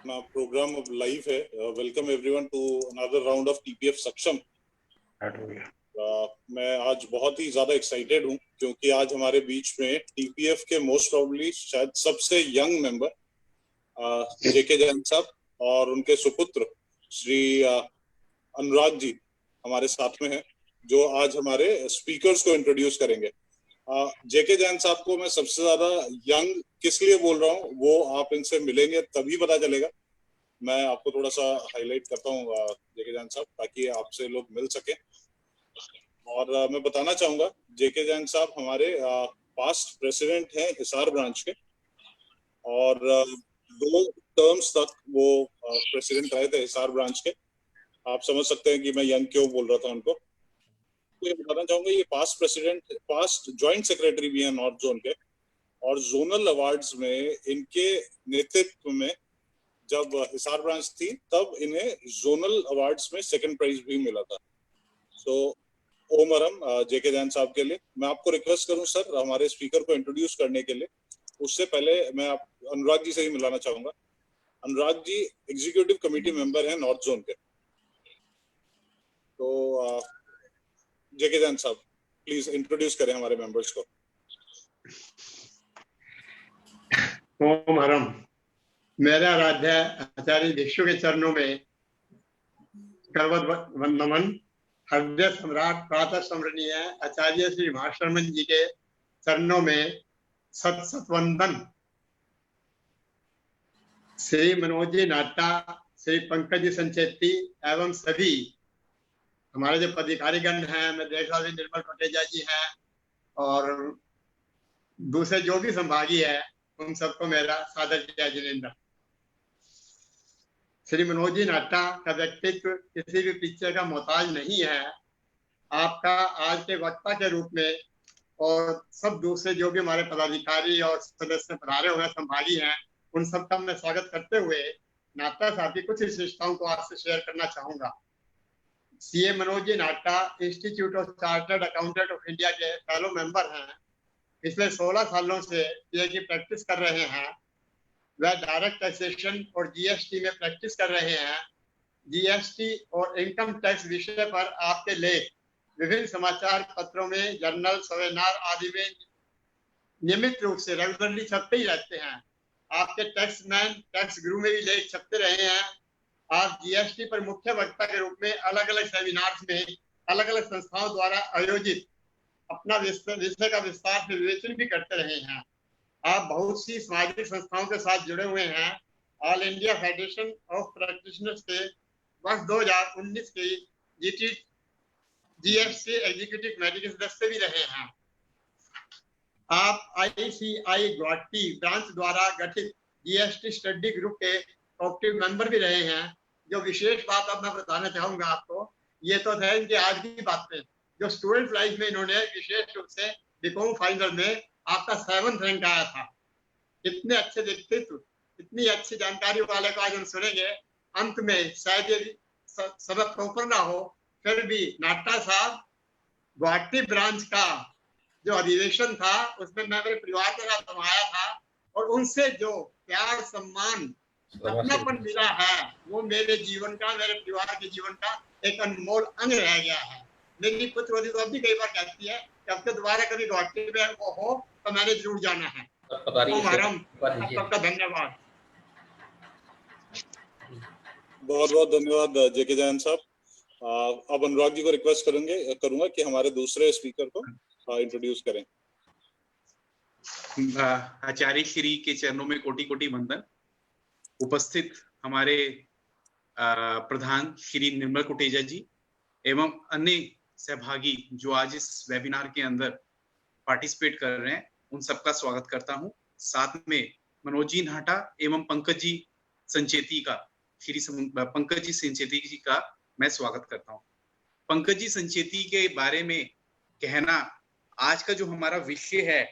अपना प्रोग्राम अब लाइव है। Welcome everyone to another round of TPF Saksham. मैं आज बहुत ही ज्यादा एक्साइटेड हूँ क्योंकि आज हमारे बीच में टीपीएफ के मोस्ट प्रोबेबली शायद सबसे यंग मेंबर जेके जैन साहब और उनके सुपुत्र श्री अनुराग जी हमारे साथ में हैं, जो आज हमारे स्पीकर्स को इंट्रोड्यूस करेंगे। जेके जैन साहब को मैं सबसे ज्यादा यंग किस लिए बोल रहा हूँ वो आप इनसे मिलेंगे तभी पता चलेगा। मैं आपको थोड़ा सा हाईलाइट करता हूँ जेके जैन साहब, ताकि आपसे लोग मिल सके। और मैं बताना चाहूंगा जेके जैन साहब हमारे पास्ट प्रेसिडेंट हैं हिसार ब्रांच के, और 2 टर्म्स तक वो प्रेसिडेंट रहे थे हिसार ब्रांच के। आप समझ सकते हैं कि मैं यंग क्यों बोल रहा था उनको। तो ये बताना चाहूंगा, ये past president, past joint secretary भी हैं नॉर्थ जोन के, और जोनल अवार्ड्स में इनके नेतृत्व में जब हिसार ब्रांच थी तब इन्हें जोनल अवार्ड्स में सेकंड प्राइज भी मिला था। सो ओमरम जेके जैन साहब के लिए मैं आपको रिक्वेस्ट करूं सर हमारे स्पीकर को इंट्रोड्यूस करने के लिए। उससे पहले मैं आप अनुराग जी से ही मिलाना चाहूंगा। Anurag ji executive committee member हैं नॉर्थ जोन के। तो जेके जैन साहब प्लीज इंट्रोड्यूस करें हमारे मेंबर्स को। ओम हरम। मेरा आराध्य आचार्य भिक्षु के चरणों में करवत नमन। हृदय सम्राट प्रातः स्मरणीय आचार्य श्री महाशर्मन जी के चरणों में सत सत वंदन। श्री मनोज जी नाटा, श्री पंकज संचेती एवं सभी हमारे जो पदाधिकारीगण हैं, मैं देख रहा हूँ निर्मल कोटेजा जी हैं और दूसरे जो भी संभागी है, उन सबको मेरा सादर जय जिनेन्द्र। श्री मनोज जी नाटा का व्यक्तित्व किसी भी पिक्चर का मोहताज नहीं है। आपका आज के वक्ता के रूप में और सब दूसरे जो भी हमारे पदाधिकारी और सदस्य पधारे हुए संभागी हैं, उन सबका मैं स्वागत करते हुए नाटा साहब की कुछ विशेषताओं को आपसे शेयर करना चाहूंगा। CA Manoj ji Nata institute of chartered accountant of India के फेलो मेंबर हैं। पिछले 16 सालों से सीए की प्रैक्टिस कर रहे हैं। वह डायरेक्ट टैक्सेशन और जीएसटी में प्रैक्टिस कर रहे हैं। जीएसटी और इनकम टैक्स विषय पर आपके लेख विभिन्न समाचार पत्रों में, जर्नल, सेमिनार आदि में नियमित रूप से रेगुलरली छपते ही रहते हैं। आपके टैक्स मैन, टैक्स गुरु में भी लेख छपते रहे हैं। आप जीएसटी पर मुख्य वक्ता के रूप में अलग अलग सेमिनार्स में अलग अलग संस्थाओं द्वारा आयोजित अपना विषय का विस्तार से विवेचन भी करते रहे हैं। आप बहुत सी सामाजिक संस्थाओं के साथ जुड़े हुए हैं। All India federation of practitioners के वर्ष 2019 के जीएसटी एग्जीक्यूटिव कमेटी के सदस्य भी रहे हैं। आप आईसीआई गुवाहाटी ब्रांच द्वारा गठित जीएसटी स्टडी ग्रुप के एक्टिव मेंबर भी रहे हैं। जो विशेष बात अब मैं बताना चाहूंगा आपको, ये तो है इनके आज की बातें, जो स्टूडेंट लाइफ में इन्होंने विशेष रूप से बीकॉम फाइनल में आपका 7th रैंक आया था। इतने अच्छे व्यक्तित्व, इतनी अच्छी जानकारी वाले को आज हम सुनेंगे। अंत में शायद ये सबक प्रॉपर ना हो, फिर भी नाटा साहब गुवाहाटी ब्रांच का जो अधिवेशन था उसमें मैं मेरे परिवार के साथ समाया था, और उनसे जो प्यार, सम्मान, अपनापन मिला है, वो मेरे जीवन का, मेरे परिवार के जीवन का एक अनमोल अंग रह गया है। मेरी पुत्रवधि तो अभी कई बार कहती है कि अब तो दोबारा कभी गुवाहाटी में वो हो तो मैंने जरूर जाना है। सबका धन्यवाद। बहुत बहुत धन्यवाद जेके जैन साहब। अब अनुराग जी को रिक्वेस्ट करूंगा कि हमारे दूसरे स्पीकर को इंट्रोड्यूस करें। आचार्य श्री के चरणों में कोटि कोटि वंदन। उपस्थित हमारे प्रधान श्री निर्मल कोटेजा जी एवं अन्य सहभागी जो आज इस वेबिनार के अंदर पार्टिसिपेट कर रहे हैं, उन सबका स्वागत करता हूं। साथ में मनोज जी नाटा एवं पंकज जी संचेती का, श्री पंकज जी संचेती जी का मैं स्वागत करता हूं। पंकज जी संचेती के बारे में कहना, आज का जो हमारा विषय है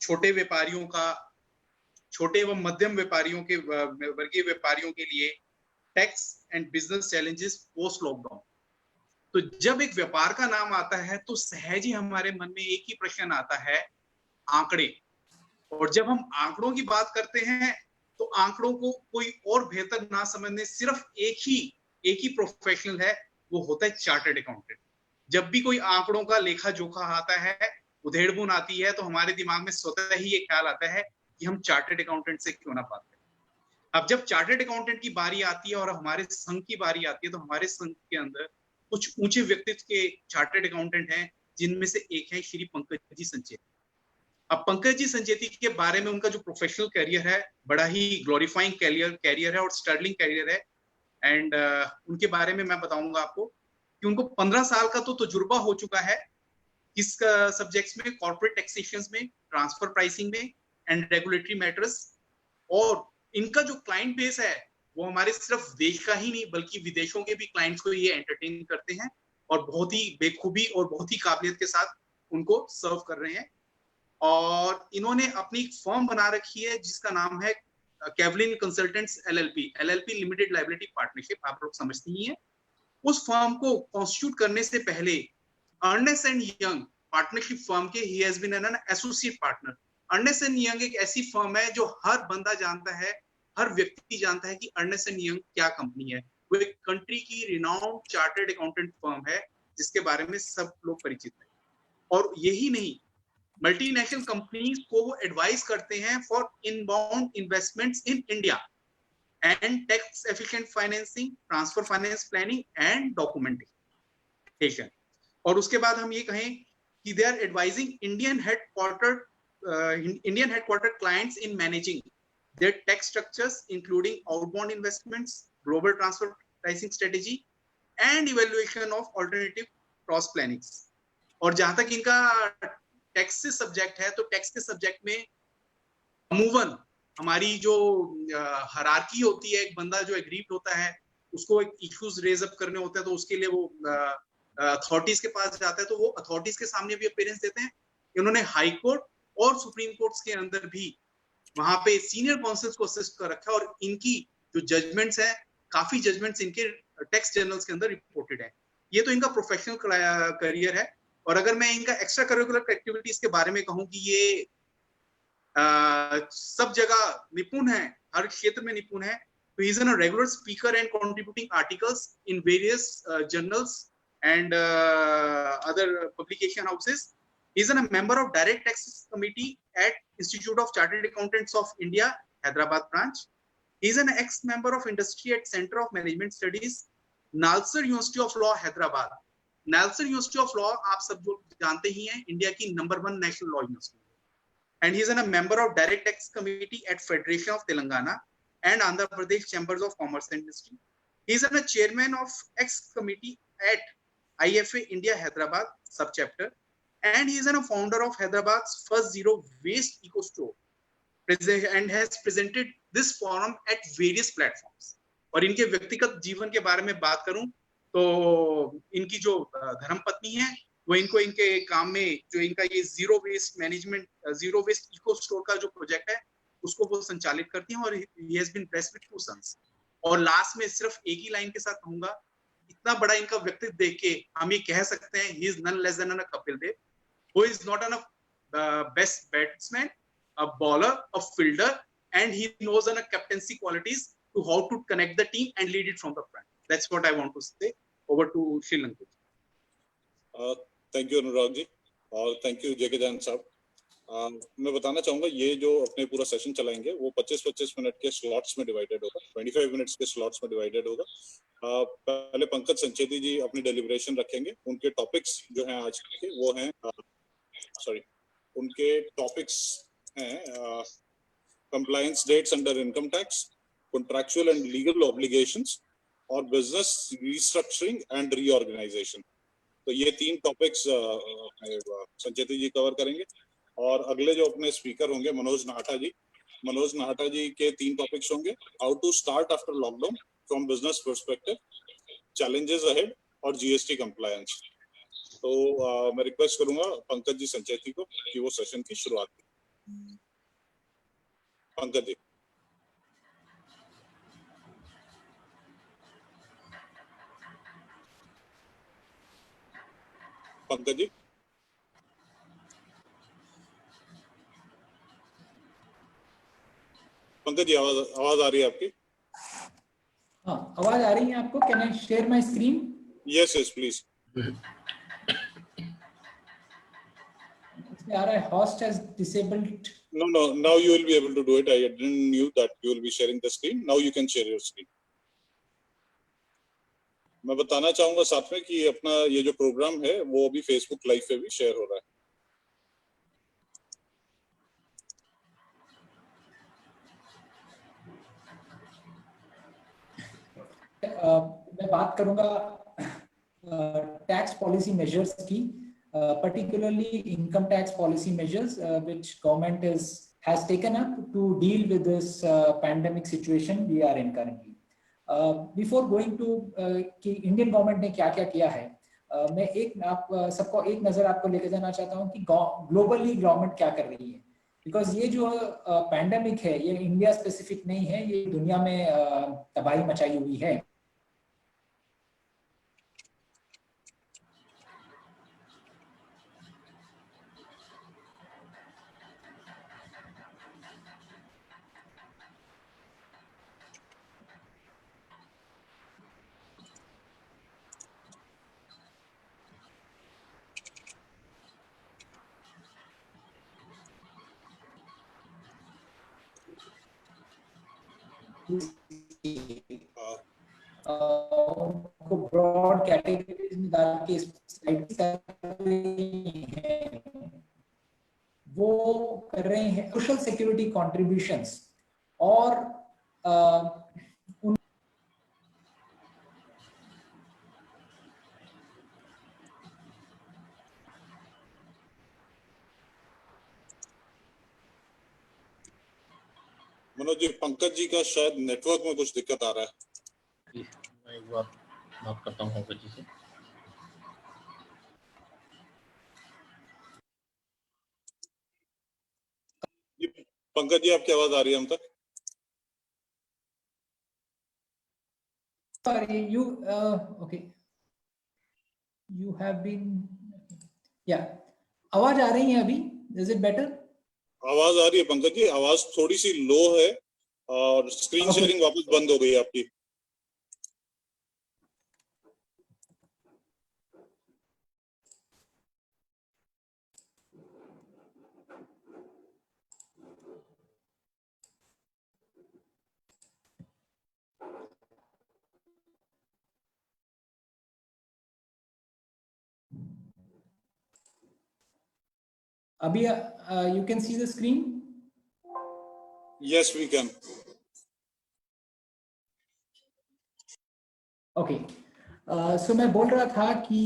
छोटे व्यापारियों का, छोटे एवं मध्यम व्यापारियों के, वर्गीय व्यापारियों के लिए tax and business challenges post lockdown. तो जब एक व्यापार का नाम आता है तो सहज ही हमारे मन में एक ही प्रश्न आता है, आंकड़े। और जब हम आंकड़ों की बात करते हैं तो आंकड़ों को कोई और बेहतर ना समझने सिर्फ एक ही प्रोफेशनल है, वो होता है चार्टर्ड अकाउंटेंट। जब भी कोई आंकड़ों का लेखा जोखा आता है, उधेड़बुन आती है, तो हमारे दिमाग में स्वतः ही ये ख्याल आता है कि हम चार्टर्ड अकाउंटेंट से क्यों ना बात करें। अब जब चार्टर्ड अकाउंटेंट की बारी आती है और हमारे संघ की बारी आती है, तो हमारे संघ के अंदर कुछ ऊंचे व्यक्तित्व के चार्टर्ड अकाउंटेंट हैं, जिनमें से एक है श्री पंकज जी संचेती। अब पंकज जी संचेती के बारे में उनका जो प्रोफेशनल करियर है, बड़ा ही ग्लोरीफाइंग करियर है और स्टर्लिंग करियर है। एंड उनके बारे में मैं बताऊंगा आपको कि उनको 15 साल का तो तजुर्बा हो चुका है किस सब्जेक्ट्स में, कॉर्पोरेट टैक्सेशन में, ट्रांसफर प्राइसिंग में एंड रेगुलेटरी मैटर्स। और इनका जो क्लाइंट बेस है वो हमारे सिर्फ देश का ही नहीं बल्कि विदेशों के भी क्लाइंट्स को ये एंटरटेन करते हैं और बहुत ही बेखूबी और बहुत ही काबिलियत के साथ उनको सर्व कर रहे हैं। और इन्होंने अपनी फर्म बना रखी है जिसका नाम है kaolin consultants LLP limited liability partnership, आप लोग समझते ही हैं। उस फर्म को कॉन्स्टिट्यूट करने से पहले Ernst and Young partnership firm के ही has been an associate partner. Ernst and Young एक ऐसी फर्म है जो हर बंदा जानता है, हर व्यक्ति जानता है कि अर्नेस्ट एंड यंग क्या कंपनी है। वो एक कंट्री की रिनाउंड चार्टर्ड अकाउंटेंट फर्म है जिसके बारे में सब लोग परिचित हैं। और यही नहीं, मल्टीनेशनल कंपनीज को वो एडवाइस करते हैं for inbound investments in India and tax efficient financing, transfer finance planning and documentation. और उसके बाद हम ये कहें कि they are advising Indian headquarter clients in managing their tax structures including outbound investments, global transfer pricing strategy and evaluation of alternative cross plannings। और जहां तक इनका टैक्स से सब्जेक्ट है, तो टैक्स के सब्जेक्ट में अमूमन हमारी जो हायरार्की होती है, एक बंदा जो एग्रीड होता है उसको एक इश्यूज रेज अप करने होते हैं, तो उसके लिए वो अथॉरिटीज के पास जाता है, तो वो अथॉरिटीज के सामने भी अपीयरेंस देते हैं। इन्होंने हाई कोर्ट और सुप्रीम कोर्ट्स के अंदर भी वहां पे सीनियर काउंसिल्स को असिस्ट कर रखा है और इनकी जो जजमेंट्स हैं, काफी जजमेंट्स इनके टैक्स जर्नल्स के अंदर रिपोर्टेड है। ये तो इनका प्रोफेशनल करियर है। और अगर मैं इनका एक्स्ट्रा करिकुलर एक्टिविटीज के बारे में कहूं कि ये सब जगह निपुण है, हर क्षेत्र में निपुण है, तो he is an regular speaker and contributing articles in various journals and other publication houses. He is a member of Direct Taxes Committee at Institute of Chartered Accountants of India, Hyderabad branch. He is an ex-member of industry at Center of Management Studies, Nalsar University of Law, Hyderabad. Nalsar University of Law आप सब लोग जानते ही हैं, India की number 1 national law university. And he is a member of Direct Tax Committee at Federation of Telangana and Andhra Pradesh Chambers of Commerce and Industry. He is a chairman of X Committee at IFA India Hyderabad subchapter. And he is a founder of Hyderabad's first zero waste eco store and has presented this forum at various platforms। और इनके व्यक्तिगत जीवन के बारे में बात करूं तो इनकी जो धर्मपत्नी है वो इनको इनके काम में जो इनका ये zero waste management, zero waste eco store का जो प्रोजेक्ट है उसको वो संचालित करती हैं। और he has been blessed with 2 sons. और लास्ट में सिर्फ एक ही लाइन के साथ कहूंगा, इतना बड़ा इनका व्यक्तित्व देख के हम ये कह सकते हैं he is none less than a Kapil Dev, who is not a best batsman, a bowler, a fielder, and he knows on a captaincy qualities to how to connect the team and lead it from the front. That's what I want to say. Over to Sri Lanka. Thank you Anurag ji और thank you जेके जान साहब। मैं बताना चाहूंगा ये जो अपने पूरा सेशन चलाएंगे वो 25-25 मिनट के स्लॉट्स में डिवाइडेड होगा, 25 मिनट्स के स्लॉट्स में डिवाइडेड होगा। पहले पंकज संचेती जी अपनी डेलिब्रेशन रखेंगे। उनके टॉपिक्स जो हैं आज के वो हैं उनके टॉपिक्स हैं compliance dates under income tax, contractual and legal obligations और बिजनेस रीस्ट्रक्चरिंग एंड रीऑर्गेनाइजेशन। तो ये 3 टॉपिक्स संचेती जी कवर करेंगे। और अगले जो अपने स्पीकर होंगे मनोज नाहटा जी के 3 टॉपिक्स होंगे, how to start after lockdown from business perspective, challenges ahead और जीएसटी कंप्लायंस। तो मैं रिक्वेस्ट करूंगा पंकज जी संचेती को कि वो सेशन की शुरुआत करें। पंकज जी। पंकज जी। पंकज जी आवाज आ रही है आपकी? हाँ, आवाज आ रही है आपको? Can I share my screen? Yes yes please. इसमें आ रहा है host has disabled. No, now you will be able to do it. I didn't knew that you will be sharing the screen. Now you can share your screen. मैं बताना चाहूंगा साथ में कि अपना ये जो प्रोग्राम है वो अभी फेसबुक लाइव पे भी शेयर हो रहा है। मैं बात करूंगा टैक्स पॉलिसी मेजर्स की, particularly income tax policy measures which government has taken up to deal with this pandemic situation we are in currently. Before going to कि इंडियन गवर्नमेंट ने क्या क्या किया है, मैं आप सबको एक नजर आपको लेके जाना चाहता हूँ कि ग्लोबली गवर्नमेंट क्या कर रही है, बिकॉज ये जो पैंडेमिक है ये इंडिया स्पेसिफिक नहीं है, ये दुनिया में तबाही मचाई हुई है। उनको ब्रॉड कैटेगरीज में डाल के वो कर रहे हैं सोशल सिक्योरिटी कॉन्ट्रीब्यूशंस और मनोज जी, पंकज जी का शायद नेटवर्क में कुछ दिक्कत आ रहा है। मैं एक बार बात करता हूँ पंकज जी से। पंकज जी आपकी आवाज आ रही है हम तक? You okay, you have been आवाज आ रही है अभी? Is it better? आवाज आ रही है पंकज जी, आवाज थोड़ी सी लो है और स्क्रीन शेयरिंग वापस बंद हो गई है आपकी। अभी you can see the screen? Yes, we can. Okay, so मैं बोल रहा था कि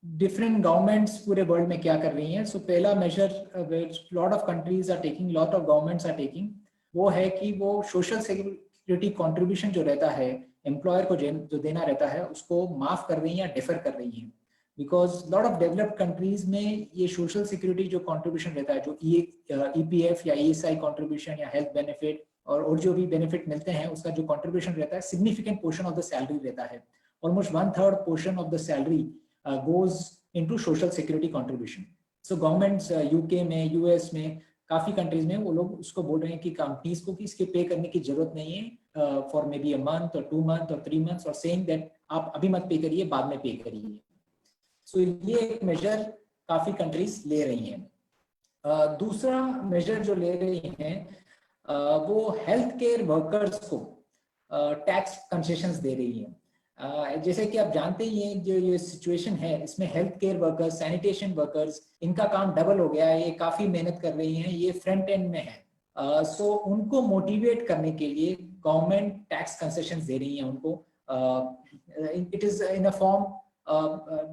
डिफरेंट गवर्नमेंट्स पूरे वर्ल्ड में क्या कर रही हैं। सो पहला major lot of countries are taking, lot of governments are taking, वो है कि वो सोशल सिक्योरिटी कंट्रीब्यूशन जो रहता है एम्प्लॉयर को जो देना रहता है उसको माफ कर रही हैं या डिफर कर रही हैं, because lot of developed countries में ये सोशल सिक्योरिटी जो कंट्रीब्यूशन रहता है, जो EPF या ESI कंट्रीब्यूशन या हेल्थ बेनिफिट और जो भी बेनिफिट मिलते हैं उसका जो कंट्रीब्यूशन रहता है significant portion of the salary रहता है। Almost 1/3 portion of the salary goes into social security contribution. So governments UK में, US में, काफी कंट्रीज में वो लोग उसको बोल रहे हैं कि कंपनीज को कि इसके पे करने की जरूरत नहीं है for may be a month और 2 मंथ और 3 मंथ्स, और सेइंग दैट आप अभी मत पे करिए, बाद में पे करिए। सो ये एक मेजर काफी कंट्रीज ले रही हैं। दूसरा मेजर जो ले रही हैं वो हेल्थ केयर वर्कर्स को टैक्स कंसेशंस दे रही हैं। जैसे कि आप जानते ही हैं जो ये सिचुएशन है इसमें health care workers, sanitation workers, इनका काम डबल हो गया है, ये काफी मेहनत कर रही हैं, ये फ्रंट एंड में है। सो उनको मोटिवेट करने के लिए गवर्नमेंट टैक्स कंसेशंस दे रही हैं उनको। It is in a form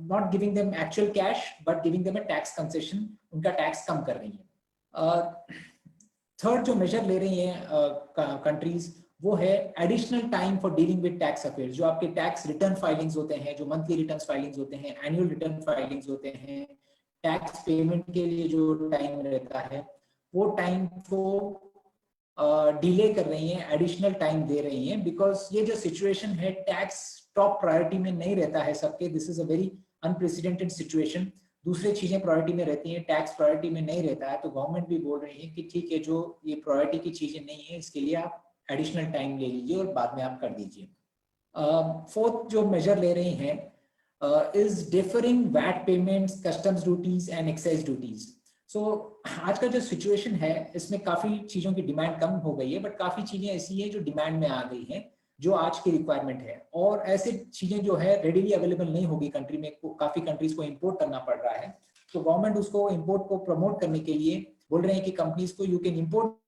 not giving them actual cash but giving them a tax concession, उनका टैक्स कम कर रही है। थर्ड जो मेजर ले रही हैं कंट्रीज वो है additional time for dealing with tax affairs. जो आपके टैक्स रिटर्न फाइलिंग्स होते हैं, जो मंथली रिटर्न फाइलिंग्स होते हैं, एनुअल रिटर्न फाइलिंग्स होते हैं, टैक्स पेमेंट के लिए जो टाइम रहता है वो टाइम को डिले कर रही हैं, एडिशनल टाइम दे रही हैं, बिकॉज ये जो सिचुएशन है टैक्स टॉप प्रायोरिटी में नहीं रहता है सबके। This is a very unprecedented situation. दूसरी चीजें प्रायोरिटी में रहती हैं, टैक्स प्रायोरिटी में नहीं रहता है, तो गवर्नमेंट भी बोल रही है कि ठीक है, जो ये प्रायोरिटी की चीजें नहीं है इसके लिए आप एडिशनल टाइम ले लीजिए और बाद में आप कर दीजिए। फोर्थ जो मेजर ले रही हैं is deferring VAT payments, customs duties and excise duties. So आज का जो सिचुएशन है इसमें काफी चीजों की डिमांड कम हो गई है, बट काफी चीजें ऐसी है जो डिमांड में आ गई हैं, जो आज की रिक्वायरमेंट है, और ऐसे चीजें जो है रेडीली अवेलेबल नहीं होगी कंट्री में, काफी कंट्रीज को इंपोर्ट करना पड़ रहा है। तो गवर्नमेंट उसको इंपोर्ट को प्रमोट करने के लिए बोल रहे हैं कि कंपनीज को यू कैन इंपोर्ट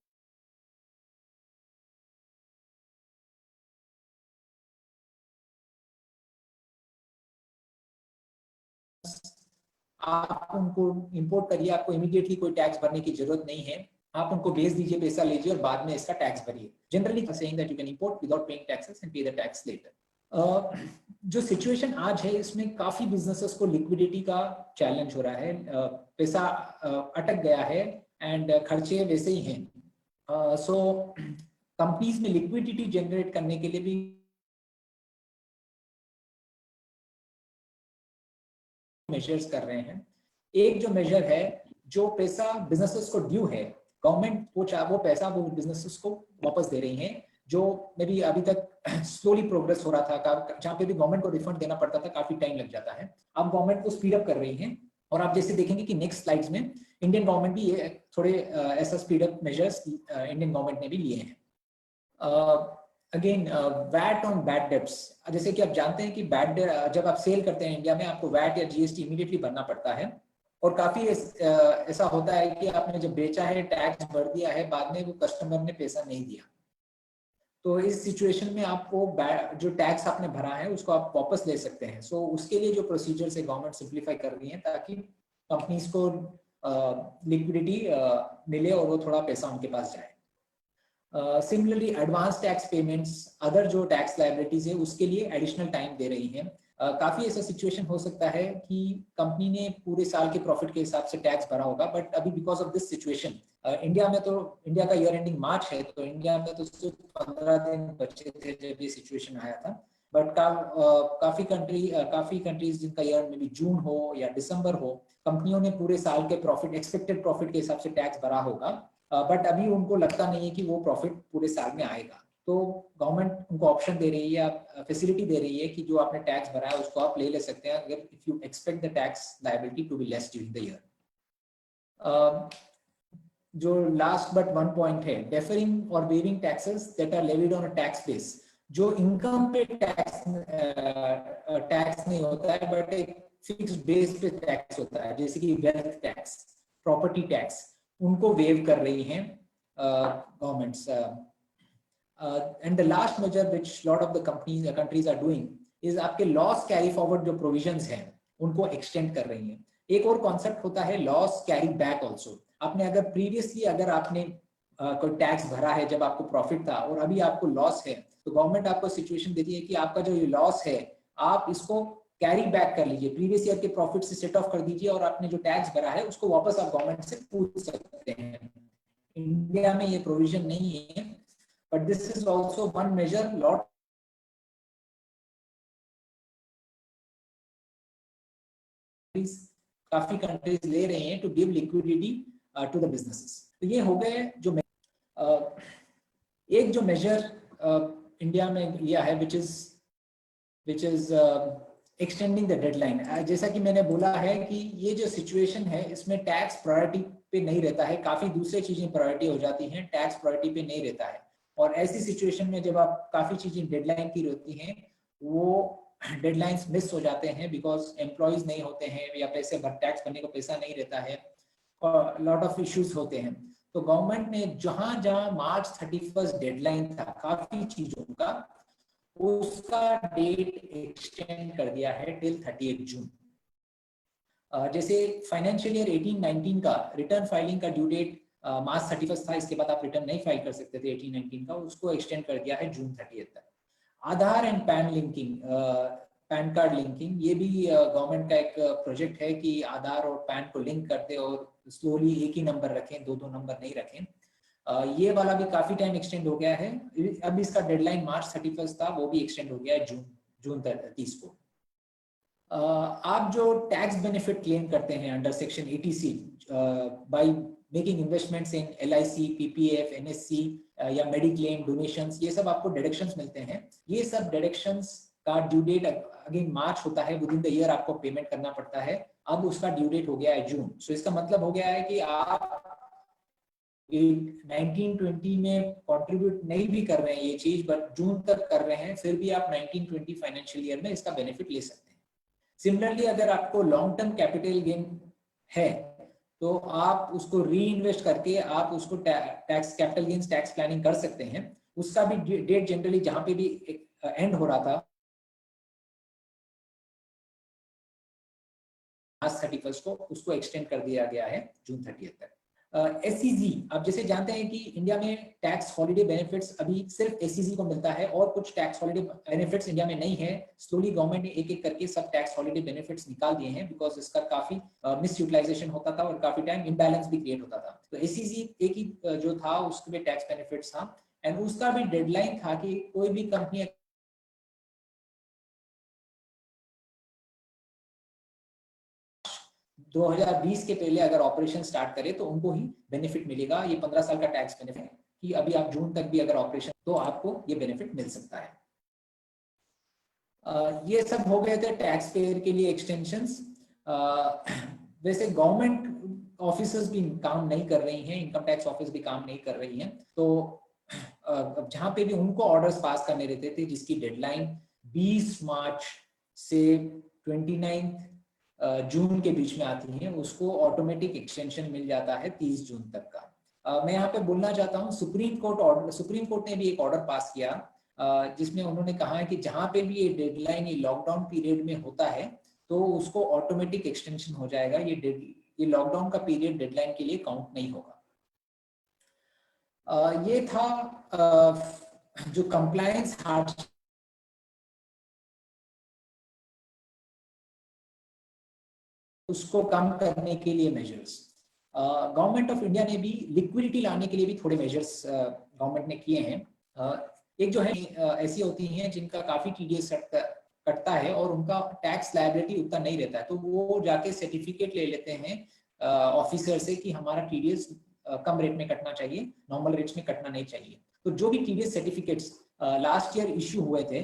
आप उनको इंपोर्ट करिए, आपको इमीडिएटली कोई टैक्स भरने की जरूरत नहीं है, आप उनको भेज दीजिए, पैसा लीजिए और बाद में इसका टैक्स भरिए। Generally saying that you can import without paying taxes and पे द टैक्स लेटर। जो सिचुएशन आज है इसमें काफी बिजनेसेस को लिक्विडिटी का चैलेंज हो रहा है, पैसा अटक गया है एंड खर्चे वैसे ही हैं। सो कंपनीज में लिक्विडिटी जनरेट करने के लिए भी मेजर्स कर रहे हैं। एक जो मेजर है, जो पैसा बिजनेसेस को ड्यू है, गवर्नमेंट वो पैसा वो बिजनेसेस को वापस दे रही हैं, जो मे बी अभी तक स्लोली प्रोग्रेस हो रहा था, जहाँ पे भी गवर्नमेंट को रिफंड देना पड़ता था, काफी टाइम लग जाता है। अब गवर्नमेंट को स्पीड अप कर रही है, और आप जैसे देखेंगे कि नेक्स्ट स्लाइड्स में इंडियन गवर्नमेंट भी ये थोड़े ऐसा speed up measures Indian government ने भी लिए हैं। Again VAT on bad debts, जैसे कि आप जानते हैं कि जब आप सेल करते हैं इंडिया में, आपको वैट या जीएसटी इमीडिएटली भरना पड़ता है, और काफी ऐसा होता है कि आपने जब बेचा है टैक्स भर दिया है, बाद में वो कस्टमर ने पैसा नहीं दिया, तो इस सिचुएशन में आपको जो टैक्स आपने भरा है उसको आप वापस ले सकते हैं। सो उसके लिए जो प्रोसीजर है गवर्नमेंट सिंप्लीफाई कर रही है, ताकि कंपनीज को लिक्विडिटी मिले और वो थोड़ा पैसा उनके पास जाए। Similarly advance tax payments, other जो टैक्स लायबिलिटीज है उसके लिए एडिशनल टाइम दे रही है। काफी ऐसा सिचुएशन हो सकता है कि कंपनी ने पूरे साल के प्रॉफिट के हिसाब से टैक्स भरा होगा, बट अभी because of this situation India में, तो इंडिया का ईयर एंडिंग मार्च है, तो इंडिया में तो सिर्फ 15 दिन बचे थे जब ये सिचुएशन आया था, बट काफी कंट्रीज जिनका ईयर में भी जून हो या दिसंबर हो, कंपनियों ने पूरे साल के प्रॉफिट, एक्सपेक्टेड प्रॉफिट के हिसाब से टैक्स भरा होगा, बट अभी उनको लगता नहीं है कि वो प्रॉफिट पूरे साल में आएगा। तो गवर्नमेंट उनको ऑप्शन दे रही है, फैसिलिटी दे रही है कि जो आपने टैक्स भरा है उसको आप ले सकते हैं, अगर if you expect the tax liability to be less during the year. जो लास्ट बट वन पॉइंट है, डेफरिंग और waiving taxes that are levied on a tax base, जो इनकम पे टैक्स नहीं होता है, बट एक फिक्स्ड बेस पे टैक्स होता है, जैसे कि वेल्थ टैक्स, प्रॉपर्टी टैक्स, उनको वेव कर रही हैं governments. And the last measure which lot of the countries are doing is आपके लॉस कैरी फॉरवर्ड जो प्रोविजंस हैं उनको एक्सटेंड कर रही हैं। एक और कॉन्सेप्ट होता है लॉस कैरी बैक ऑल्सो। आपने अगर प्रीवियसली आपने कोई टैक्स भरा है जब आपको प्रॉफिट था और अभी आपको लॉस है, तो गवर्नमेंट आपको सिचुएशन देती है कि आपका जो ये लॉस है आप इसको कैरी बैक कर लीजिए, प्रीवियस ईयर के प्रॉफिट से सेट ऑफ कर दीजिए, और आपने जो टैक्स भरा है उसको वापस आप गवर्नमेंट से पूछ सकते हैं। इंडिया में ये प्रोविजन नहीं है, but this is also one major lot काफी कंट्रीज ले रहे हैं to give liquidity to the businesses. तो ये हो गए जो एक जो मेजर इंडिया में लिया है which is extending the deadline. जैसा कि मैंने बोला है कि ये जो सिचुएशन है इसमें टैक्स प्रायोरिटी पे नहीं रहता है, काफी दूसरी चीजें प्रायोरिटी हो जाती हैं, टैक्स प्रायोरिटी पे नहीं रहता है। और ऐसी सिचुएशन में जब आप काफी चीजें डेडलाइन की रहती हैं, वो डेडलाइंस मिस हो जाते हैं बिकॉज एम्प्लॉयज नहीं होते हैं या पैसे टैक्स भरने को पैसा नहीं रहता है, और लॉट ऑफ इश्यूज होते हैं। तो गवर्नमेंट ने जहां जहां मार्च 31 डेडलाइन था काफी चीजों का, उसका डेट एक्सटेंड कर दिया है टिल 30 जून। जैसे फाइनेंशियल ईयर 18-19 का रिटर्न फाइलिंग का ड्यू डेट मार्च 31 था, इसके बाद आप रिटर्न नहीं फाइल कर सकते थे 18-19 का, उसको एक्सटेंड कर दिया है जून 30 तक। Aadhaar and PAN linking, PAN card linking, ये भी गवर्नमेंट का एक प्रोजेक्ट है कि आधार और पैन को लिंक करते और स्लोली एक ही नंबर रखें, दो नंबर नहीं रखें। ये वाला भी काफी टाइम एक्सटेंड हो गया है। अब इसका डेडलाइन मार्च 31 था, वो भी एक्सटेंड हो गया है जून 30 को। आप जो टैक्स बेनिफिट क्लेम करते हैं under section 80C by making investments in LIC, PPF, NSC या मेडिक्लेम, डोनेशंस, ये सब आपको डिडक्शंस मिलते हैं। ये सब डिडक्शंस का ड्यू डेट अगेन मार्च होता है, विद इन द ईयर आपको पेमेंट करना पड़ता है। अब उसका ड्यू डेट हो गया है जून। सो इसका मतलब हो गया है कि आप 1920 में कंट्रीब्यूट नहीं भी कर रहे हैं ये चीज, बट जून तक कर रहे हैं, फिर भी आप 1920 फाइनेंशियल ईयर में इसका बेनिफिट ले सकते हैं। सिमिलरली अगर आपको लॉन्ग टर्म कैपिटल गेन है तो आप उसको री इन्वेस्ट करके आप उसको tax capital gains tax planning कर सकते हैं। उसका भी डेट जनरली जहां पे भी एंड हो रहा था 31 को, उसको एक्सटेंड कर दिया गया है जून 30 तक। SEZ, आप जैसे जानते हैं कि इंडिया में टैक्स हॉलिडे बेनिफिट्स अभी सिर्फ SEZ को मिलता है और कुछ टैक्स हॉलिडे बेनिफिट्स इंडिया में नहीं है। स्लोली गवर्नमेंट ने एक एक करके सब टैक्स हॉलिडे बेनिफिट्स निकाल दिए हैं, बिकॉज इसका काफी मिस यूटिलाइजेशन होता था और काफी टाइम इम्बैलेंस भी क्रिएट होता था। तो SEZ एक ही जो था उसके टैक्स बेनिफिट्स था, एंड उसका भी डेडलाइन था कि कोई भी कंपनी 2020 के पहले अगर ऑपरेशन स्टार्ट करे तो उनको ही बेनिफिट मिलेगा। ये 15 साल का टैक्स बेनिफिट कि अभी आप जून तक भी अगर ऑपरेशन तो आपको ये बेनिफिट मिल सकता है। ये सब हो गए थे टैक्स पेयर के लिए एक्सटेंशंस। वैसे गवर्नमेंट ऑफिसर्स भी काम नहीं कर रही हैं, इनकम टैक्स ऑफिस भी काम नहीं कर रही हैं, तो जहां पे भी उनको ऑर्डर्स पास करने रहते थे जिसकी डेडलाइन 20 मार्च से 29 जून के बीच में आती है, उसको ऑटोमेटिक एक्सटेंशन मिल जाता है 30 जून तक का। मैं यहाँ पे बोलना चाहता हूँ सुप्रीम कोर्ट ने भी एक ऑर्डर पास किया जिसमें उन्होंने कहा है कि जहां पे भी ये डेडलाइन ये लॉकडाउन पीरियड में होता है तो उसको ऑटोमेटिक एक्सटेंशन हो जाएगा। ये लॉकडाउन का पीरियड डेडलाइन के लिए काउंट नहीं होगा। ये था जो कंप्लायंस हार्ड उसको कम करने के लिए मेजर्स। गवर्नमेंट ऑफ इंडिया ने भी लिक्विडिटी लाने के लिए भी थोड़े मेजर्स गवर्नमेंट ने किए हैं। एक जो है ऐसी होती हैं जिनका काफी TDS कटता है और उनका टैक्स लायबिलिटी उतना नहीं रहता है, तो वो जाके सर्टिफिकेट ले लेते हैं ऑफिसर से कि हमारा TDS कम रेट में कटना चाहिए, नॉर्मल रेट्स में कटना नहीं चाहिए। तो जो भी TDS certificates last year issue हुए थे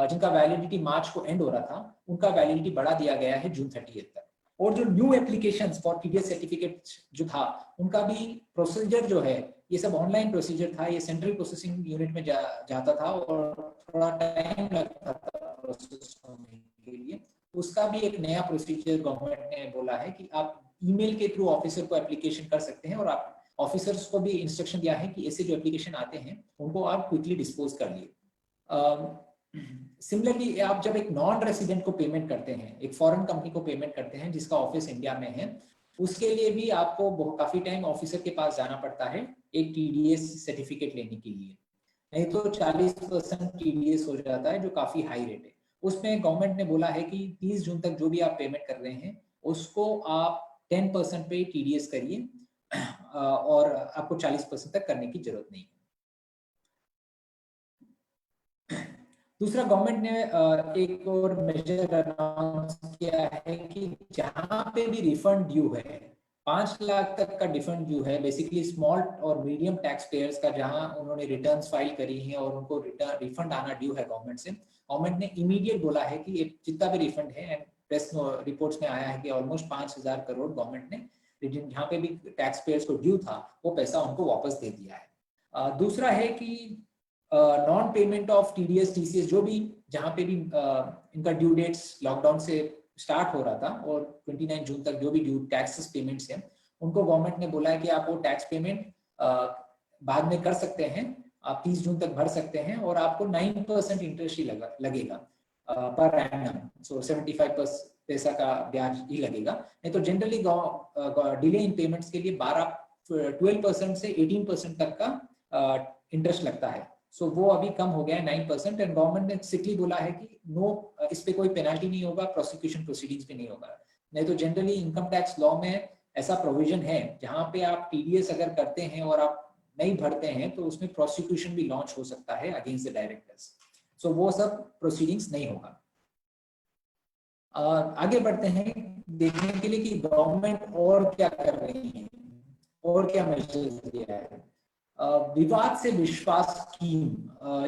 जिनका वैलिडिटी मार्च को एंड हो रहा था, उनका वैलिडिटी बढ़ा दिया गया है जून 30 तक। और जो new applications for TDS certificate जो था उनका भी प्रोसीजर जो है ये सब ऑनलाइन प्रोसीजर था, ये सेंट्रल प्रोसेसिंग यूनिट में जाता था और थोड़ा टाइम लगता था प्रोसेस होने के लिए। उसका भी एक नया प्रोसीजर गवर्नमेंट ने बोला है कि आप ईमेल के थ्रू ऑफिसर को एप्लीकेशन कर सकते हैं और आप ऑफिसर्स को भी इंस्ट्रक्शन दिया है कि ऐसे जो एप्लीकेशन आते हैं उनको आप क्विकली डिस्पोज कर लिए। सिमिलरली आप जब एक नॉन रेसिडेंट को पेमेंट करते हैं, एक फॉरेन कंपनी को पेमेंट करते हैं जिसका ऑफिस इंडिया में है, उसके लिए भी आपको काफी टाइम ऑफिसर के पास जाना पड़ता है एक TDS सर्टिफिकेट लेने के लिए, नहीं तो 40% TDS हो जाता है जो काफी हाई रेट है। उसमें गवर्नमेंट ने बोला है कि 30 जून तक जो भी आप पेमेंट कर रहे हैं उसको आप 10% पे TDS करिए और आपको 40% तक करने की जरूरत नहीं है। दूसरा, गवर्नमेंट ने एक और मेजर अनाउंस किया है कि जहां पे भी रिफंड ड्यू है, 5 लाख तक का रिफंड ड्यू है, बेसिकली स्मॉल और मीडियम टैक्स पेयर्स का, जहां उन्होंने रिटर्न्स फाइल करी हैं और उनको रिफंड आना ड्यू है गवर्नमेंट से, गवर्नमेंट ने इमीडिएट बोला है कि जितना भी रिफंड है, एंड प्रेस रिपोर्ट्स में आया है कि ऑलमोस्ट 5,000 करोड़ गवर्नमेंट ने जहां पे भी टैक्स पेयर्स को ड्यू था वो पैसा उनको वापस दे दिया है। दूसरा है कि non payment of TDS TCS जो भी जहां पे भी इनका ड्यू डेट्स लॉकडाउन से स्टार्ट हो रहा था और 29 जून तक जो भी ड्यू टैक्सेस पेमेंट्स हैं उनको गवर्नमेंट ने बोला है कि आप वो टैक्स पेमेंट बाद में कर सकते हैं, आप 30 जून तक भर सकते हैं और आपको 9% इंटरेस्ट ही लगेगा पर एनम, सो 75 पैसा का ब्याज ही लगेगा। नहीं तो जनरली डिले इन पेमेंट्स के लिए 12% से 18% तक का इंटरेस्ट लगता है। सो वो अभी कम हो गया है 9%, एंड गवर्नमेंट ने स्ट्रिक्टली बोला है कि इस पे कोई पेनल्टी नहीं होगा, प्रोसिक्यूशन प्रोसीडिंग्स भी नहीं होगा। नहीं तो जनरली इनकम टैक्स लॉ में ऐसा प्रोविजन है जहां पे आप TDS अगर करते हैं और आप नहीं भरते हैं तो उसमें प्रोसिक्यूशन भी लॉन्च हो सकता है अगेंस्ट द डायरेक्टर्स। सो वो सब प्रोसीडिंग्स नहीं होगा। आगे बढ़ते हैं देखने के लिए कि गवर्नमेंट और क्या कर रही है और क्या मेजर्स लिया है। विवाद से विश्वास स्कीम,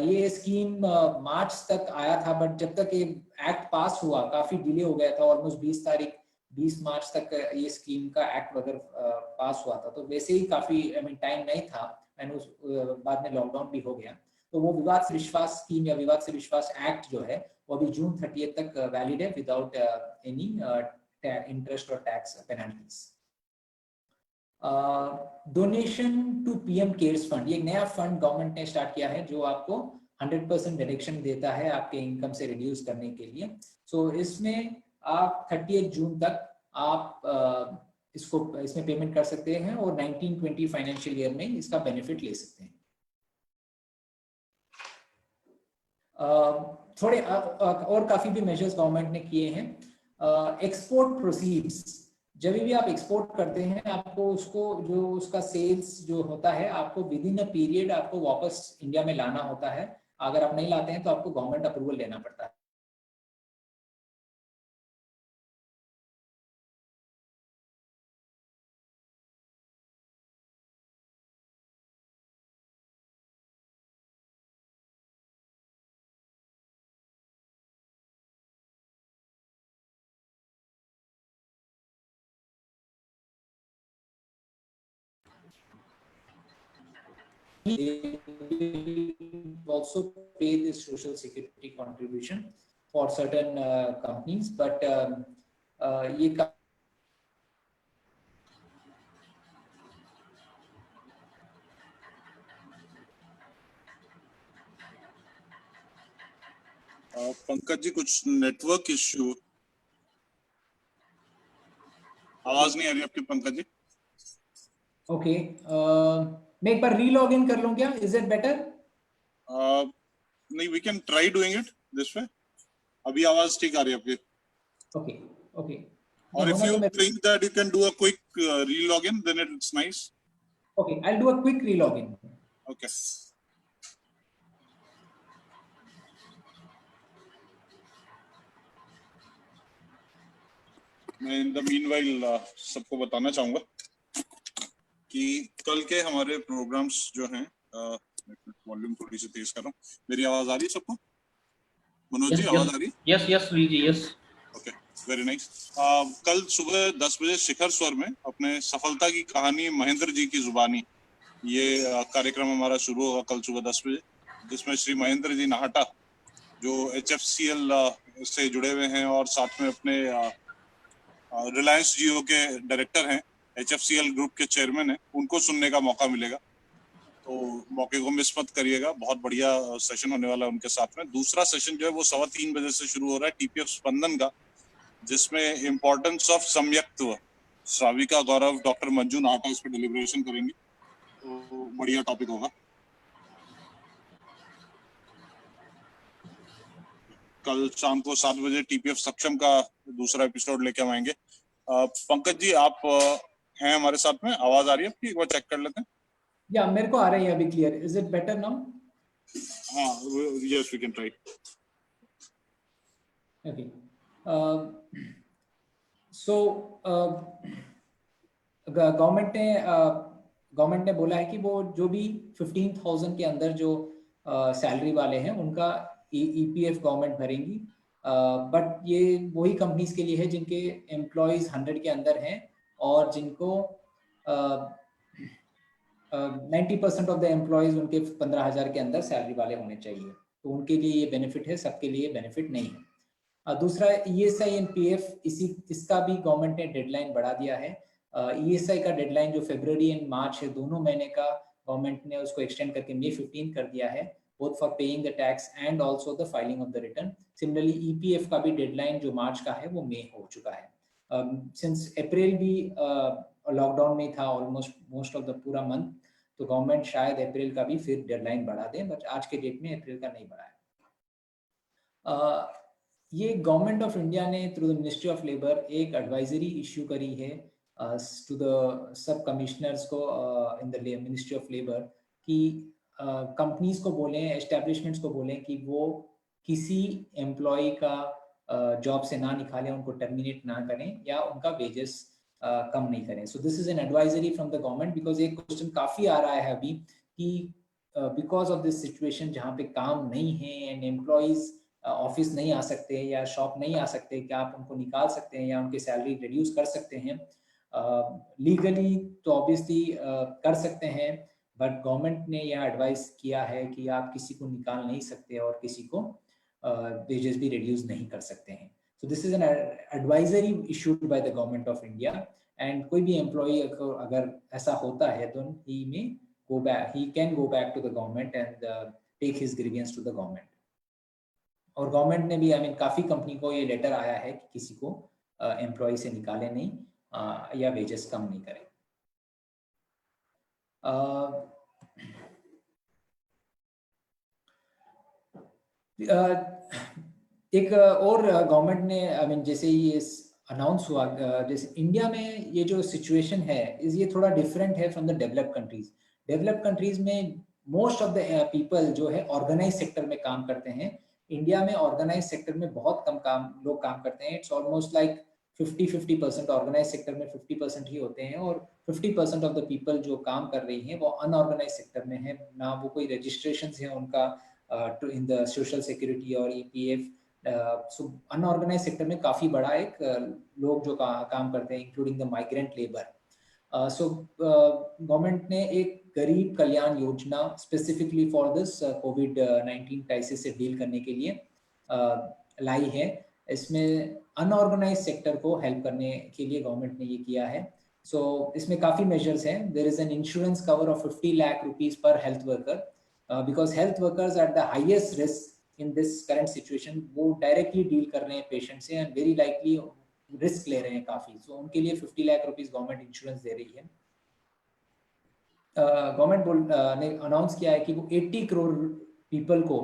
ये स्कीम मार्च तक आया था, बट जब तक ये एक्ट पास हुआ काफी डिले हो गया था, ऑलमोस्ट 20 मार्च तक ये स्कीम का एक्ट वगैरह पास हुआ था, तो वैसे ही काफी टाइम नहीं था, एंड उस बाद में लॉकडाउन भी हो गया। तो वो विवाद से विश्वास स्कीम या विवाद से विश्वास एक्ट जो है वो अभी जून 30 तक वैलिड है विदाउट एनी इंटरेस्ट और tax penalties. Donation to PM Cares fund, ये एक नया फंड गवर्नमेंट ने स्टार्ट किया है जो आपको 100% डिडक्शन देता है आपके इनकम से रिड्यूस करने के लिए। सो इसमें आप 30 जून तक आप इसमें पेमेंट कर सकते हैं और 19-20 फाइनेंशियल ईयर में इसका बेनिफिट ले सकते हैं। थोड़े और काफी भी मेजर्स गवर्नमेंट ने किए हैं। एक्सपोर्ट प्रोसीड्स, जब भी आप एक्सपोर्ट करते हैं आपको उसका सेल्स जो होता है आपको विद इन अ पीरियड आपको वापस इंडिया में लाना होता है। अगर आप नहीं लाते हैं तो आपको गवर्नमेंट अप्रूवल लेना पड़ता है। also pay this social security contribution for certain companies, but ये पंकज जी कुछ नेटवर्क इश्यू, आवाज नहीं आ रही आपकी पंकज जी। ओके, मैं एक बार रीलॉग इन कर लूं क्या? Is it better? नहीं, we can try doing it this way. अभी आवाज ठीक आ रही है आपकी। ओके ओके, और if you think that you can do a quick relog in then it's nice. Okay, I will do a quick relog in. Okay, मैं in the meanwhile सबको बताना चाहूंगा कि कल के हमारे प्रोग्राम्स जो हैं, वॉल्यूम थोड़ी सी तेज कर रहा हूँ। मेरी आवाज आ रही है सबको? मनोज जी आवाज आ रही है? यस यस जी यस। Okay, very nice. कल सुबह 10 बजे शिखर स्वर में अपने सफलता की कहानी महेंद्र जी की जुबानी, ये कार्यक्रम हमारा शुरू होगा कल सुबह 10 बजे, जिसमें श्री महेंद्र जी नाहटा जो HFCL से जुड़े हुए हैं और साथ में अपने रिलायंस जियो के डायरेक्टर हैं, HFCL ग्रुप के चेयरमैन हैं, उनको सुनने का मौका मिलेगा। तो मौके को मिस मत करिएगा, बहुत बढ़िया सेशन होने वाला है उनके साथ में। दूसरा सेशन जो है वो 3:15 बजे से शुरू हो रहा है TPF स्पंदन का, जिसमें इम्पोर्टेंस ऑफ सम्यक्त्व, श्राविका गौरव, डॉक्टर मंजू नाहटा इस पर डिलिब्रेशन करेंगे, तो बढ़िया टॉपिक होगा। कल शाम को 7 बजे TPF सक्षम का दूसरा एपिसोड लेके हम आएंगे। पंकज जी आप हैं हमारे साथ में? आवाज आ रही है आपकी? एक बार चेक कर लेते हैं। या मेरे को आ रही है अभी clear. Is it better now? हाँ, yes we can try. Okay, so government ने बोला है कि वो जो भी 15,000 के अंदर जो सैलरी वाले हैं उनका EPF गवर्नमेंट भरेंगी, बट ये वही कंपनीज के लिए है जिनके एम्प्लॉयज 100 के अंदर हैं और जिनको 90% ऑफ द एम्प्लॉयज उनके 15,000 के अंदर सैलरी वाले होने चाहिए, तो उनके लिए ये बेनिफिट है, सबके लिए बेनिफिट नहीं है। दूसरा ESI एंड PF, इसका भी गवर्नमेंट ने डेडलाइन बढ़ा दिया है। ESI का डेडलाइन जो फरवरी एंड मार्च है, दोनों महीने का गवर्नमेंट ने उसको एक्सटेंड करके May 15 कर दिया है, both for paying the tax and also the filing of the return. Similarly EPF का भी डेडलाइन जो मार्च का है वो May हो चुका है। Since अप्रैल भी लॉकडाउन में था ऑलमोस्ट मोस्ट ऑफ द पूरा मंथ, तो गवर्नमेंट शायद अप्रैल का भी फिर डेडलाइन बढ़ा दें, बट आज के डेट में अप्रैल का नहीं बढ़ाया। ये गवर्नमेंट ऑफ इंडिया ने through the ministry of labour एक एडवाइजरी इश्यू करी है टू द सब कमिश्नर्स को in the ministry of labour कि कंपनीज को बोलें, एस्टेब्लिशमेंट्स को बोलें कि वो किसी एम्प्लॉय का जॉब से ना निकालें, उनको टर्मिनेट ना करें या उनका वेजेस कम नहीं करें. So this is an advisory from the government, because एक क्वेश्चन काफी आ रहा है अभी कि बिकॉज ऑफ दिस सिचुएशन जहाँ पे काम नहीं है एंड एम्प्लॉइज ऑफिस नहीं आ सकते या शॉप नहीं आ सकते, क्या आप उनको निकाल सकते हैं या उनकी सैलरी रिड्यूस कर सकते हैं? लीगली तो ऑब्वियसली कर सकते हैं, बट गवर्नमेंट ने यह एडवाइस किया है कि आप किसी को निकाल नहीं सकते और किसी को वेजेस भी रिड्यूस नहीं कर सकते हैं. So this is an advisory issued by the government of India, and कोई भी एम्प्लॉई अगर ऐसा होता है तो ही में go back, he can go back to the government and take his grievance to the government. और गवर्नमेंट ने भी काफी कंपनी को ये लेटर आया है कि किसी को एम्प्लॉय से निकाले नहीं या वेजेस कम नहीं करें. एक और गवर्नमेंट ने जैसे ये अनाउंस हुआ, जैसे इंडिया में ये जो सिचुएशन है ये थोड़ा डिफरेंट है from the developed countries. Developed countries में मोस्ट ऑफ द पीपल जो है ऑर्गेनाइज सेक्टर में काम करते हैं. इंडिया में ऑर्गेनाइज सेक्टर में बहुत कम लोग काम करते हैं. It's almost like 50% organise sector में 50% ही होते हैं, और 50% ऑफ द पीपल जो काम कर रही हैं वो अनऑर्गेनाइज सेक्टर में है. ना वो कोई रजिस्ट्रेशन है उनका इन द सोशल सिक्योरिटी और EPF. सो अनऑर्गेनाइज सेक्टर में काफी बड़ा एक लोग जो काम करते हैं, including the migrant labour. So government ने एक गरीब Kalyan Yojana specifically for this covid crisis से डील करने के लिए लाई है. इसमें अनऑर्गेनाइज सेक्टर को हेल्प करने के लिए गवर्नमेंट ने ये किया है. सो इसमें काफी मेजर्स हैं. There is an insurance cover of 50 lakh rupees per health worker, because health workers are the highest risk in this current situation. वो डायरेक्टली डील कर रहे हैं पेशेंट से एंड वेरी लाइकली रिस्क ले रहे हैं काफी. सो उनके लिए 50 लाख रुपीस गवर्नमेंट इंश्योरेंस दे रही है. गवर्नमेंट ने अनाउंस किया है कि वो 80 करोड़ पीपल को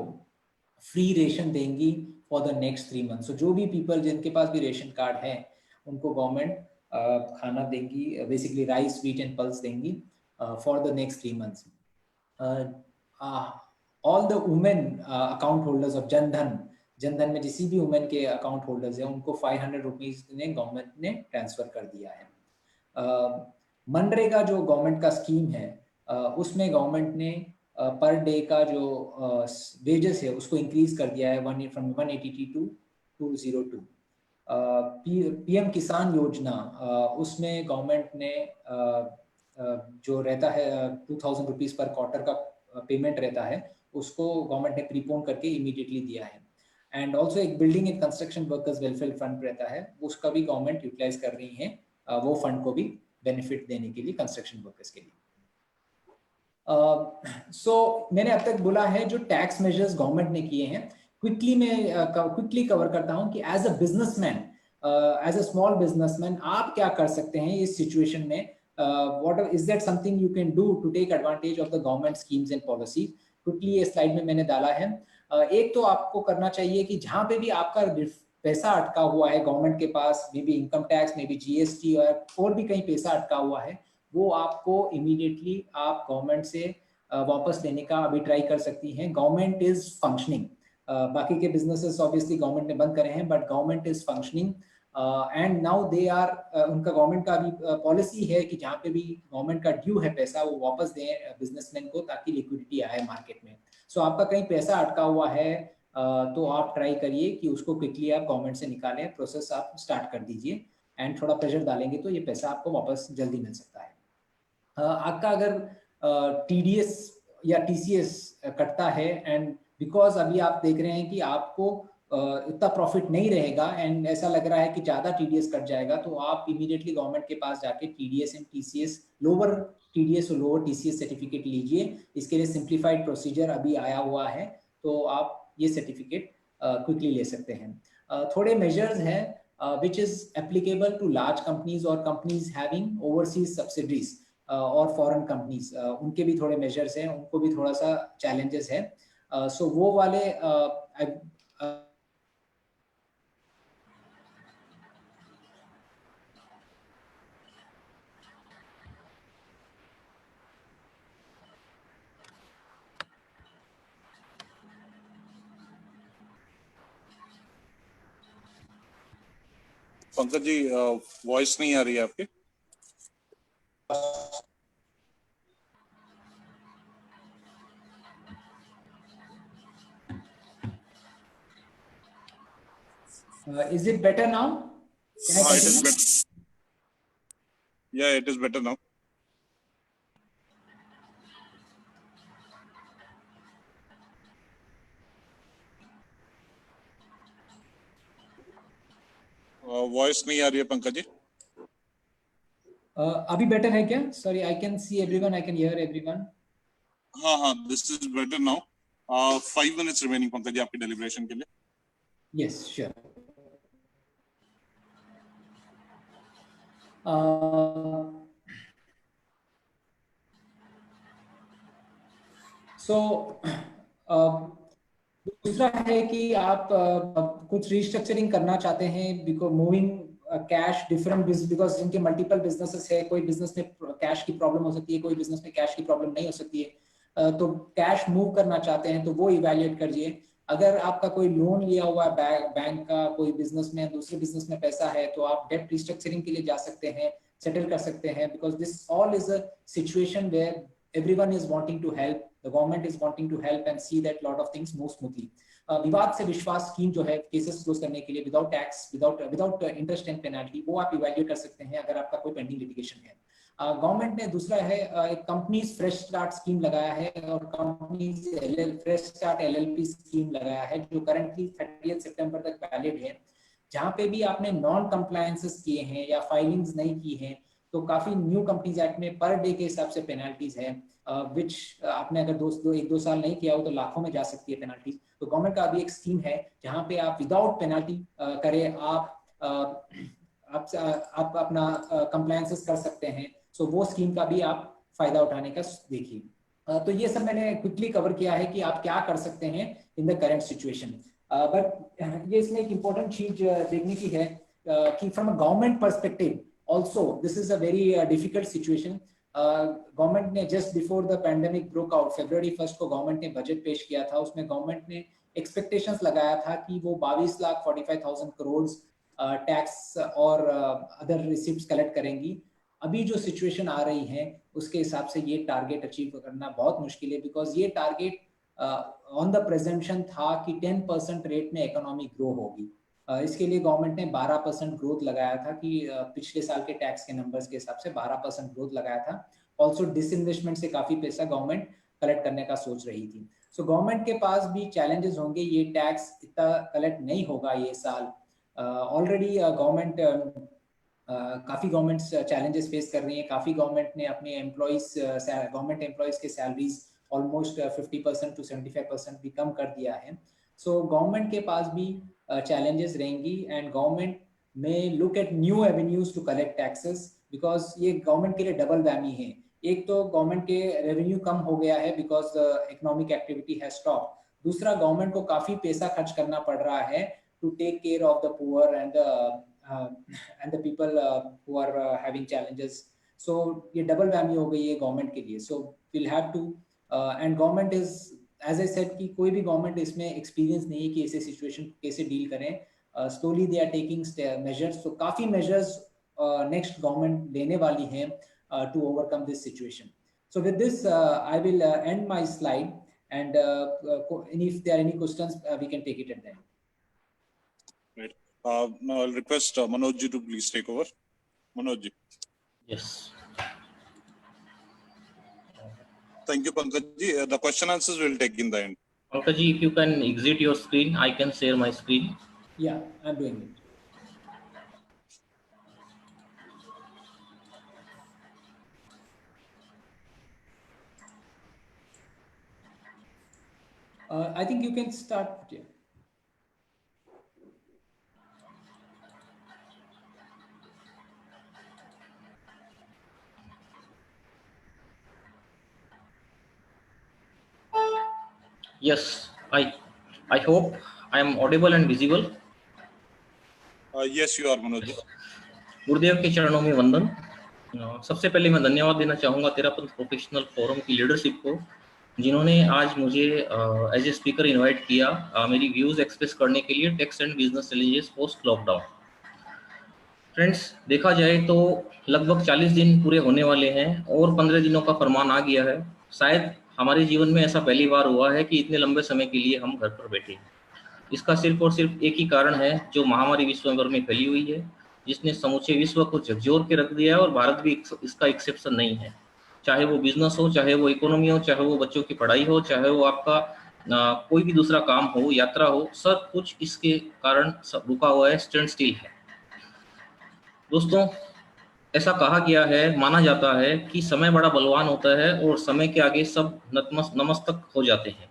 फ्री रेशन देंगी फॉर द नेक्स्ट 3 मंथ. सो जो भी पीपल जिनके पास भी रेशन कार्ड है उनको गवर्नमेंट खाना देंगी, basically rice, wheat and pulse देंगी for the next 3 months. All the women account holders of Jan Dhan में जिसी भी वुमेन के अकाउंट होल्डर्स हैं उनको 500 रुपीज ने गवर्नमेंट ने ट्रांसफर कर दिया है. मनरेगा जो गवर्नमेंट का स्कीम है उसमें गवर्नमेंट ने पर डे का जो वेजेस है उसको इंक्रीज कर दिया है फ्रॉम 180 टू 202. PM किसान योजना उसमें गवर्नमेंट ने जो रहता है 2000 रुपीज पर क्वार्टर का पेमेंट रहता है उसको गवर्नमेंट ने प्रीपोन करके इमीडिएटली दिया है. एंड ऑल्सो एक building and construction workers welfare fund रहता है, उसका भी गवर्नमेंट यूटिलाइज कर रही है वो फंड को भी बेनिफिट देने के लिए कंस्ट्रक्शन वर्कर्स के लिए. सो मैंने अब तक बोला है जो टैक्स मेजर्स गवर्नमेंट ने किए हैं. क्विकली कवर करता हूं कि as a businessman, as a small businessman आप क्या कर सकते हैं इस सिचुएशन में. What is that something you can do to take advantage of the government schemes and policies. Quickly ये स्लाइड में मैंने डाला है. एक तो आपको करना चाहिए कि जहां पे भी आपका पैसा अटका हुआ है गवर्नमेंट के पास, may be income tax, may be GST और भी कहीं पैसा अटका हुआ है, वो आपको इमीडिएटली आप गवर्नमेंट से वापस लेने का अभी ट्राई कर सकती हैं. Government is functioning. बाकी के बिजनेसेस ऑब्वियसली गवर्नमेंट ने बंद करे हैं, but government is functioning and now they are, उनका गवर्नमेंट का भी पॉलिसी है कि जहाँ पे भी गवर्नमेंट का ड्यू है पैसा वो वापस दें बिजनेसमैन को ताकि लिक्विडिटी आए मार्केट में. सो आपका कहीं पैसा अटका हुआ है तो आप ट्राई करिए कि उसको क्विकली आप गवर्नमेंट से निकालें. प्रोसेस आप स्टार्ट कर दीजिए एंड थोड़ा प्रेशर डालेंगे तो ये पैसा आपको वापस जल्दी मिल सकता है. आपका अगर TDS या TCS कटता है एंड बिकॉज अभी आप देख रहे हैं कि आपको इतना प्रॉफिट नहीं रहेगा एंड ऐसा लग रहा है कि ज्यादा TDS कट जाएगा, तो आप इमीडिएटली गवर्नमेंट के पास जाके TDS and TCS, lower TDS और लोअर TCS सर्टिफिकेट लीजिए. इसके लिए सिंप्लीफाइड प्रोसीजर अभी आया हुआ है, तो आप ये सर्टिफिकेट क्विकली ले सकते हैं. थोड़े मेजर्स हैं which is applicable to large companies or companies having overseas subsidiaries और फॉरेन कंपनीज, उनके भी थोड़े मेजर्स हैं, उनको भी थोड़ा सा चैलेंजेस है. सो वो वाले पंकज जी वॉइस नहीं आ रही है आपकी। Is it better now? Can I It is continue? better. Yeah, it is better now. Voice नहीं आ रही है पंकज जी। अभी बेटर है क्या? Sorry, I can see everyone, I can hear everyone. हाँ, this is better now. 5 minutes remaining Pankaj ji आपकी deliberation के लिए। Yes, sure. दूसरा है कि आप कुछ रिस्ट्रक्चरिंग करना चाहते हैं because moving cash different because इनके मल्टीपल बिजनेसेस है, कोई बिजनेस में कैश की प्रॉब्लम हो सकती है, कोई बिजनेस में कैश की प्रॉब्लम नहीं हो सकती है, तो कैश मूव करना चाहते हैं तो वो इवैल्यूएट करिए। अगर आपका कोई लोन लिया हुआ है बैंक का, कोई बिजनेस में दूसरे बिजनेस में पैसा है, तो आप डेट रिस्ट्रक्चरिंग के लिए जा सकते हैं, सेटल कर सकते हैं, because this all is a situation where everyone is wanting to help, the government is wanting to help and see that lot of things move smoothly. विवाद से विश्वास स्कीम जो है केसेस क्लोज करने के लिए without tax, without interest and penalty, वो आप इवैल्यूएट कर सकते हैं अगर आपका कोई पेंडिंग लिटिगेशन है। गवर्नमेंट ने दूसरा है एक कंपनीज फ्रेश स्टार्ट स्कीम लगाया है और companies fresh start LLP scheme लगाया है जो करंटली 30 सितंबर तक वैलिड है। जहां पे भी आपने नॉन कंप्लायंसेस किए हैं या फाइलिंग्स नहीं की हैं तो काफी न्यू कंपनीज एक्ट में पर डे के हिसाब से पेनल्टीज है, विच आपने अगर 1-2 साल नहीं किया हो तो लाखों में जा सकती है पेनल्टीज। तो गवर्नमेंट का अभी एक स्कीम है जहां पे आप विदाउट पेनल्टी करें आप अपना कंप्लायंसेस कर सकते हैं। सो वो स्कीम का भी आप फायदा उठाने का देखिए। तो ये सब मैंने क्विकली कवर किया है कि आप क्या कर सकते हैं in the current situation. But ये इसमें एक इम्पोर्टेंट चीज देखने की है कि from a government perspective also this is a very difficult situation. Government ने just before the pandemic broke out February 1 को गवर्नमेंट ने बजट पेश किया था। उसमें गवर्नमेंट ने एक्सपेक्टेशंस लगाया था कि वो 22,45,000 करोड़ टैक्स और अदर रिसिप्ट्स कलेक्ट करेंगी। अभी जो सिचुएशन आ रही है उसके हिसाब से ये टारगेट अचीव करना बहुत मुश्किल है, बिकॉज ये टारगेट ऑन द प्रेजम्पशन था कि 10% रेट में इकोनॉमी ग्रो होगी। इसके लिए गवर्नमेंट ने 12% ग्रोथ लगाया था कि पिछले साल के टैक्स के नंबर्स के हिसाब से 12% ग्रोथ लगाया था। ऑल्सो डिसइन्वेस्टमेंट से काफी पैसा गवर्नमेंट कलेक्ट करने का सोच रही थी। सो गवर्नमेंट के पास भी चैलेंजेस होंगे, ये टैक्स इतना कलेक्ट नहीं होगा ये साल। ऑलरेडी गवर्नमेंट काफी गवर्नमेंट्स चैलेंजेस फेस कर रही है। काफी गवर्नमेंट ने अपने गवर्नमेंट एम्प्लॉइज के सैलरीज ऑलमोस्ट 50% to 75% भी कम कर दिया है। सो गवर्नमेंट के पास भी challenges रहेंगी and government may look at new avenues to collect taxes because ये government के लिए डबल वैमी है। एक तो government के revenue कम हो गया है because the economic activity has stopped। दूसरा government को काफी पैसा खर्च करना पड़ रहा है to take care of the poor and the people who are having challenges। so ये डबल वैमी हो गई है government के लिए। so we'll have to and government is as I said कि कोई भी गवर्नमेंट इसमें एक्सपीरियंस नहीं है कि ऐसे सिचुएशन कैसे डील करें। Slowly they are taking measures. तो काफी मेजर्स नेक्स्ट गवर्नमेंट लेने वाली है to overcome this situation. So with this I will end my slide and if there are any questions we can take it at then. Right. Now I'll request Manoj ji to please take over. Manoj ji. Yes. Thank you, Pankaj ji. The question answers will take in the end. Pankaj ji, if you can exit your screen, I can share my screen. Yeah, I'm doing it. I think you can start. Yeah. Yes, I hope I am audible and visible. Yes, you are, Manoj ji. गुरुदेव के चरणों में वंदन। सबसे पहले मैं धन्यवाद देना चाहूँगा तेरापंथ प्रोफेशनल फोरम की लीडरशिप को, जिन्होंने आज मुझे एज ए स्पीकर इनवाइट किया मेरी व्यूज एक्सप्रेस करने के लिए tax and business challenges post lockdown. Friends, देखा जाए तो लगभग 40 दिन पूरे होने वाले हैं और 15 दिनों का फरमान आ गया है। शायद हमारे जीवन में ऐसा पहली बार हुआ है कि इतने लंबे समय के लिए हम घर पर बैठे हैं। इसका सिर्फ और सिर्फ एक ही कारण है, जो महामारी विश्व भर में फैली हुई है, जिसने समूचे विश्व को झकझोर के रख दिया है, और भारत भी इसका एक्सेप्शन नहीं है। चाहे वो बिजनेस हो, चाहे वो इकोनॉमी हो, चाहे वो बच्चों की पढ़ाई हो, चाहे वो आपका कोई भी दूसरा काम हो, यात्रा हो, सब कुछ इसके कारण सब रुका हुआ है, स्टैंड स्टिल है। दोस्तों, ऐसा कहा गया है, माना जाता है कि समय बड़ा बलवान होता है और समय के आगे सब नतमस्तक हो जाते हैं,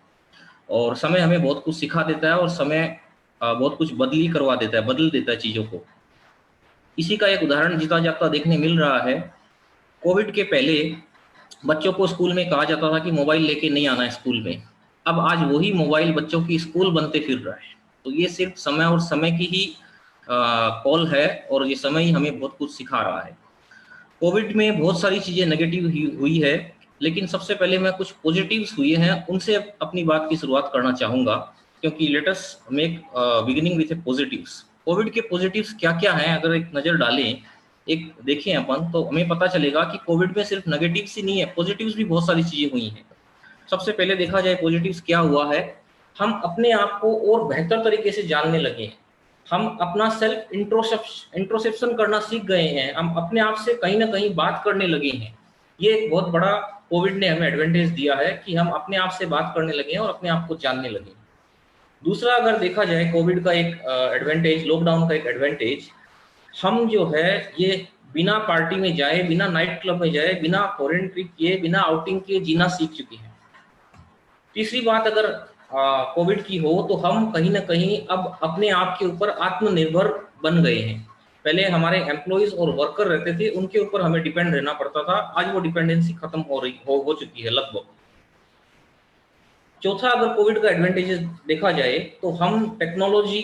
और समय हमें बहुत कुछ सिखा देता है, और समय बहुत कुछ बदल देता है चीज़ों को। इसी का एक उदाहरण जीता जागता देखने मिल रहा है। कोविड के पहले बच्चों को स्कूल में कहा जाता था कि मोबाइल लेके नहीं आना है स्कूल में। अब आज वही मोबाइल बच्चों की स्कूल बनते फिर रहा है। तो ये सिर्फ समय और समय की ही कॉल है, और ये समय ही हमें बहुत कुछ सिखा रहा है। कोविड में बहुत सारी चीज़ें नेगेटिव हुई है, लेकिन सबसे पहले मैं कुछ पॉजिटिव्स हुए हैं उनसे अपनी बात की शुरुआत करना चाहूँगा, क्योंकि let us make beginning with A positives. Covid के पॉजिटिव्स क्या क्या हैं, अगर एक नज़र डालें, एक देखें अपन, तो हमें पता चलेगा कि कोविड में सिर्फ नेगेटिव्स ही नहीं है, पॉजिटिव्स भी बहुत सारी चीज़ें हुई हैं। सबसे पहले देखा जाए पॉजिटिव्स क्या हुआ है, हम अपने आप को और बेहतर तरीके से जानने लगे हैं। हम अपना सेल्फ इंट्रोसेप्शन करना सीख गए हैं। हम अपने आप से कहीं ना कहीं बात करने लगे हैं। ये एक बहुत बड़ा कोविड ने हमें एडवांटेज दिया है कि हम अपने आप से बात करने लगे हैं और अपने आप को जानने लगे हैं। दूसरा, अगर देखा जाए कोविड का एक एडवांटेज, लॉकडाउन का एक एडवांटेज, हम जो है ये बिना पार्टी में जाए, बिना नाइट क्लब में जाए, बिना फॉरेन ट्रिप किए, बिना आउटिंग किए जीना सीख चुके हैं। तीसरी बात अगर कोविड की हो, तो हम कहीं ना कहीं अब अपने आप के ऊपर आत्मनिर्भर बन गए हैं। पहले हमारे एम्प्लॉइज और वर्कर रहते थे, उनके ऊपर हमें डिपेंड रहना पड़ता था। आज वो डिपेंडेंसी खत्म हो चुकी है लगभग। चौथा, अगर कोविड का एडवांटेजेस देखा जाए, तो हम टेक्नोलॉजी